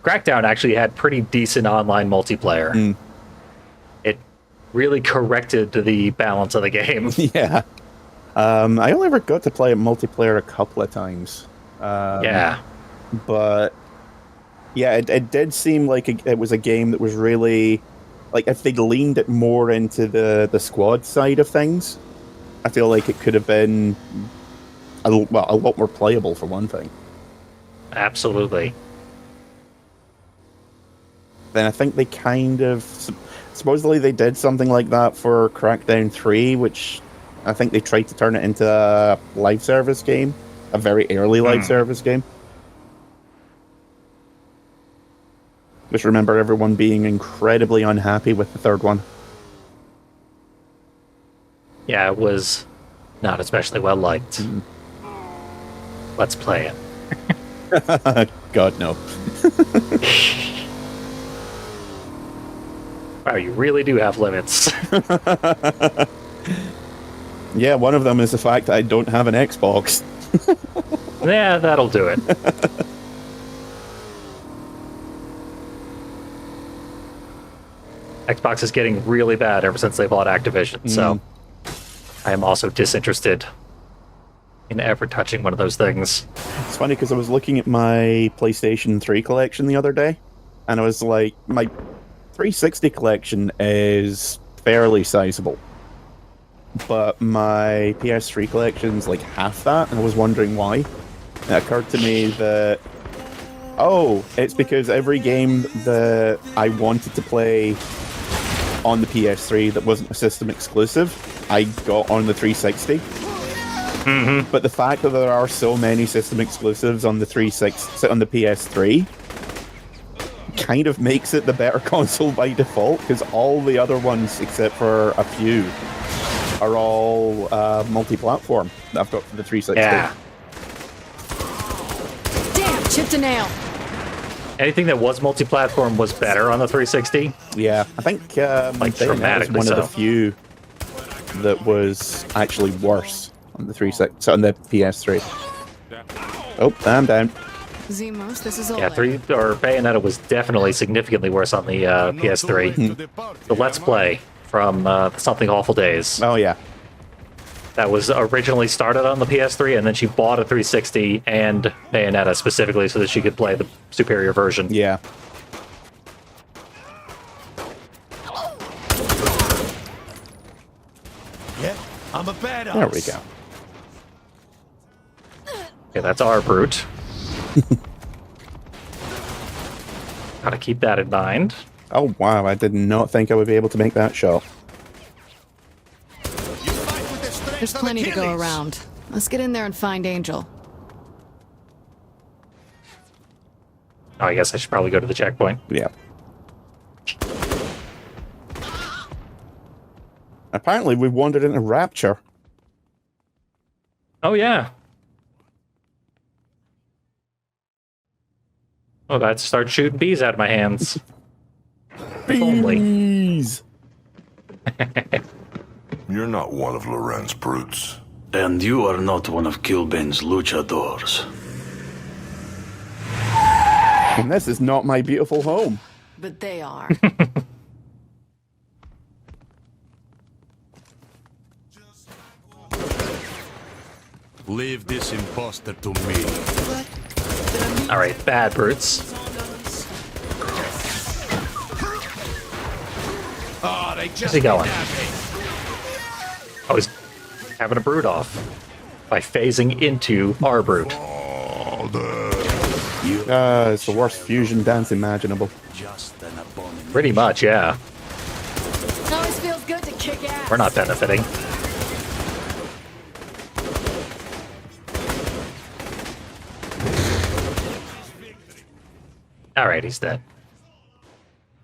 Speaker 1: Crackdown actually had pretty decent online multiplayer.
Speaker 2: Mm.
Speaker 1: It really corrected the balance of the game.
Speaker 2: Yeah. I only ever got to play it multiplayer a couple of times.
Speaker 1: Yeah.
Speaker 2: But yeah, it did seem like it was a game that was really, like, if they'd leaned it more into the squad side of things, I feel like it could have been a lot more playable, for one thing.
Speaker 1: Absolutely.
Speaker 2: Then I think they kind of, supposedly they did something like that for Crackdown 3, which I think they tried to turn it into a live service game, a very early live service game. Just remember everyone being incredibly unhappy with the third one.
Speaker 1: Yeah, it was not especially well liked. Let's play it.
Speaker 2: God, no.
Speaker 1: Wow, you really do have limits.
Speaker 2: Yeah, one of them is the fact that I don't have an Xbox.
Speaker 1: Yeah, that'll do it. Xbox is getting really bad ever since they bought Activision, so I am also disinterested in ever touching one of those things.
Speaker 2: It's funny because I was looking at my PlayStation 3 collection the other day, and I was like, my 360 collection is fairly sizable, but my PS3 collection is like half that, and I was wondering why. And it occurred to me that, oh, it's because every game that I wanted to play on the PS3 that wasn't a system exclusive, I got on the 360.
Speaker 1: Mm-hmm.
Speaker 2: But the fact that there are so many system exclusives on the 360, on the PS3, kind of makes it the better console by default, because all the other ones, except for a few, are all multi-platform that I've got for the 360.
Speaker 1: Yeah.
Speaker 5: Damn, chipped a nail.
Speaker 1: Anything that was multi-platform was better on the 360.
Speaker 2: Yeah, I think
Speaker 1: like
Speaker 2: that was
Speaker 1: dramatically
Speaker 2: one
Speaker 1: so.
Speaker 2: of the few that was actually worse on the 360, on the PS3. Oh, I'm down.
Speaker 5: Zemos, this is
Speaker 1: Yeah, Bayonetta was definitely significantly worse on the PS3. The Let's Play from the Something Awful days.
Speaker 2: Oh, yeah.
Speaker 1: That was originally started on the PS3, and then she bought a 360 and Bayonetta specifically so that she could play the superior version.
Speaker 2: Yeah.
Speaker 12: Yeah, I'm a badass.
Speaker 2: There we go.
Speaker 1: Okay, that's our brute. Gotta keep that in mind.
Speaker 2: Oh, wow, I did not think I would be able to make that shot.
Speaker 5: There's plenty to go around. Let's get in there and find Angel.
Speaker 1: Oh, I guess I should probably go to the checkpoint.
Speaker 2: Yeah. Apparently, we wandered into Rapture.
Speaker 1: Oh, yeah. Oh, I'd start shooting bees out of my hands. If only.
Speaker 2: Bees!
Speaker 6: You're not one of Loren's brutes.
Speaker 14: And you are not one of Kilbane's luchadors.
Speaker 2: And this is not my beautiful home.
Speaker 5: But they are.
Speaker 14: Leave this imposter to me.
Speaker 1: Alright, bad brutes.
Speaker 3: they
Speaker 1: Where's
Speaker 3: just
Speaker 1: he going?
Speaker 3: kidnapped me.
Speaker 1: Oh, he's having a brood off by phasing into our brood.
Speaker 2: It's the worst fusion dance imaginable.
Speaker 1: Pretty much, yeah.
Speaker 5: Always feels good to kick ass.
Speaker 1: We're not benefiting. Alright, he's dead.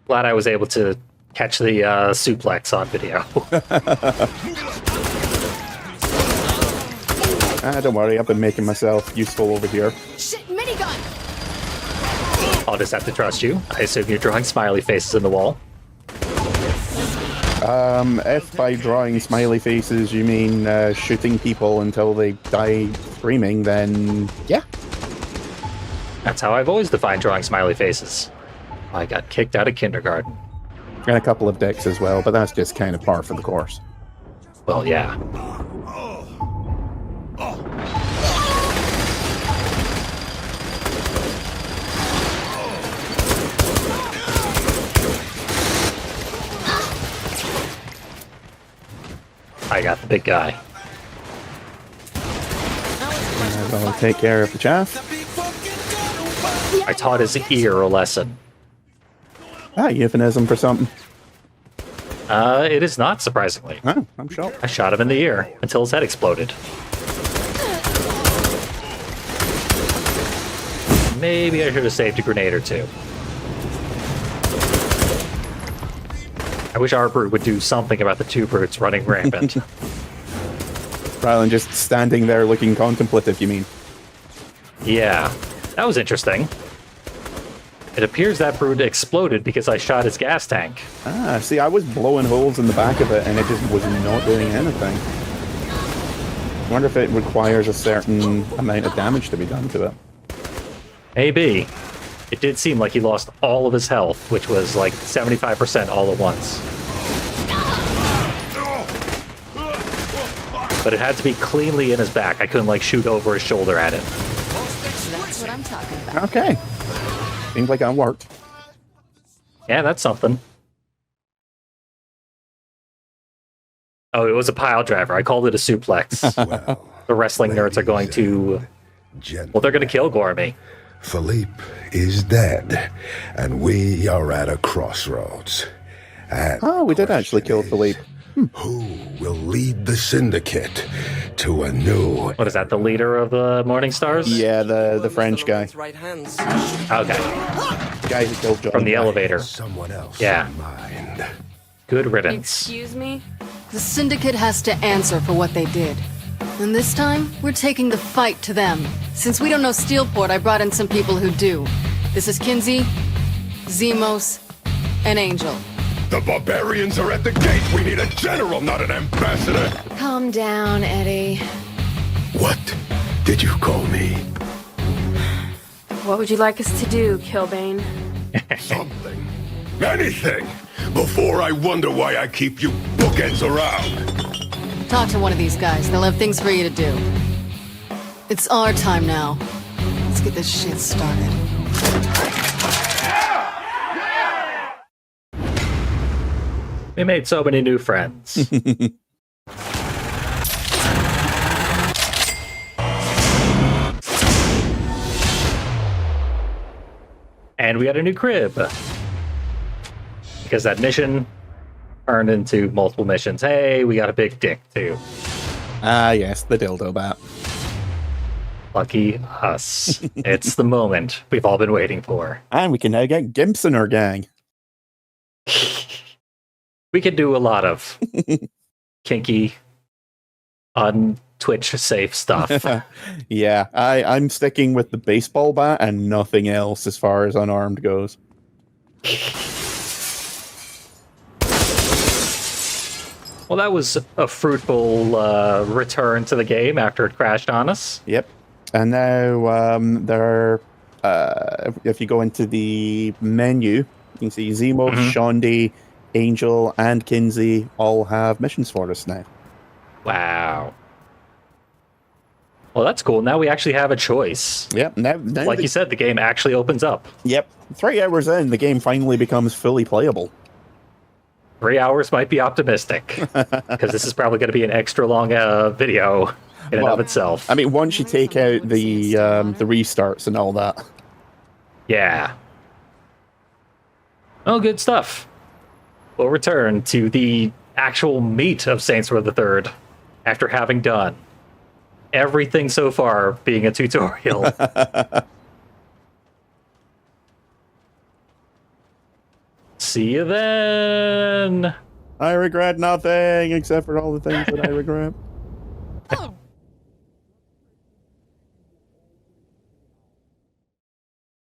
Speaker 1: Glad I was able to catch the suplex on video.
Speaker 2: Don't worry, I've been making myself useful over here.
Speaker 5: Shit, minigun!
Speaker 1: I'll just have to trust you. I assume you're drawing smiley faces in the wall.
Speaker 2: If by drawing smiley faces you mean shooting people until they die screaming, then yeah.
Speaker 1: That's how I've always defined drawing smiley faces. I got kicked out of kindergarten.
Speaker 2: And a couple of dicks as well, but that's just kind of par for the course.
Speaker 1: Well, yeah. I got the big guy.
Speaker 2: I'll take care of the chaff.
Speaker 1: I taught his ear a lesson.
Speaker 2: Euphemism for something.
Speaker 1: It is not, surprisingly.
Speaker 2: Oh, I'm sure.
Speaker 1: I shot him in the ear until his head exploded. Maybe I should have saved a grenade or two. I wish our brute would do something about the two brutes running rampant.
Speaker 2: Rather than just standing there looking contemplative, you mean?
Speaker 1: Yeah, that was interesting. It appears that brute exploded because I shot his gas tank.
Speaker 2: See, I was blowing holes in the back of it and it just was not doing anything. I wonder if it requires a certain amount of damage to be done to it.
Speaker 1: Maybe. It did seem like he lost all of his health, which was like 75% all at once. But it had to be cleanly in his back. I couldn't like shoot over his shoulder at it.
Speaker 5: That's what I'm talking about.
Speaker 2: Okay. Seems like it worked.
Speaker 1: Yeah, that's something. Oh, it was a pile driver. I called it a suplex. The wrestling nerds are going to... Well, they're going to kill Gourmet.
Speaker 6: Philippe is dead, and we are at a crossroads. And
Speaker 2: we did actually kill Philippe.
Speaker 6: Who will lead the syndicate to a new...
Speaker 1: What is that, the leader of the Morningstars?
Speaker 2: Yeah, the French guy.
Speaker 1: Okay.
Speaker 2: The guy who killed John.
Speaker 1: From the elevator.
Speaker 6: Someone else
Speaker 1: Yeah.
Speaker 6: in mind.
Speaker 1: Good riddance.
Speaker 5: Excuse me? The Syndicate has to answer for what they did. And this time, we're taking the fight to them. Since we don't know Steelport, I brought in some people who do. This is Kinsey, Zemos, and Angel.
Speaker 6: The barbarians are at the gate. We need a general, not an ambassador.
Speaker 13: Calm down, Eddie.
Speaker 6: What did you call me?
Speaker 13: What would you like us to do, Kilbane?
Speaker 6: Something. Anything. Before I wonder why I keep you bookends around.
Speaker 5: Talk to one of these guys. They'll have things for you to do. It's our time now. Let's get this shit started.
Speaker 1: We made so many new friends. And we got a new crib. Because that mission turned into multiple missions. Hey, we got a big dick, too.
Speaker 2: Yes, the dildo bat.
Speaker 1: Lucky us. It's the moment we've all been waiting for.
Speaker 2: And we can now get Gimps in our gang.
Speaker 1: We can do a lot of kinky, un-Twitch safe stuff.
Speaker 2: Yeah, I'm sticking with the baseball bat and nothing else as far as unarmed goes.
Speaker 1: Well, that was a fruitful return to the game after it crashed on us.
Speaker 2: Yep. And now if you go into the menu, you can see Zemo, Shondi, Angel, and Kinsey all have missions for us now.
Speaker 1: Wow. Well, that's cool. Now we actually have a choice.
Speaker 2: Yep. Now
Speaker 1: like you said, the game actually opens up.
Speaker 2: Yep. 3 hours in, the game finally becomes fully playable.
Speaker 1: 3 hours might be optimistic, because this is probably going to be an extra long video in and of itself.
Speaker 2: I mean, once you take out the restarts and all that.
Speaker 1: Yeah. Oh, good stuff. We'll return to the actual meat of Saints Row the Third after having done everything so far being a tutorial. See you then.
Speaker 2: I regret nothing except for all the things that I regret.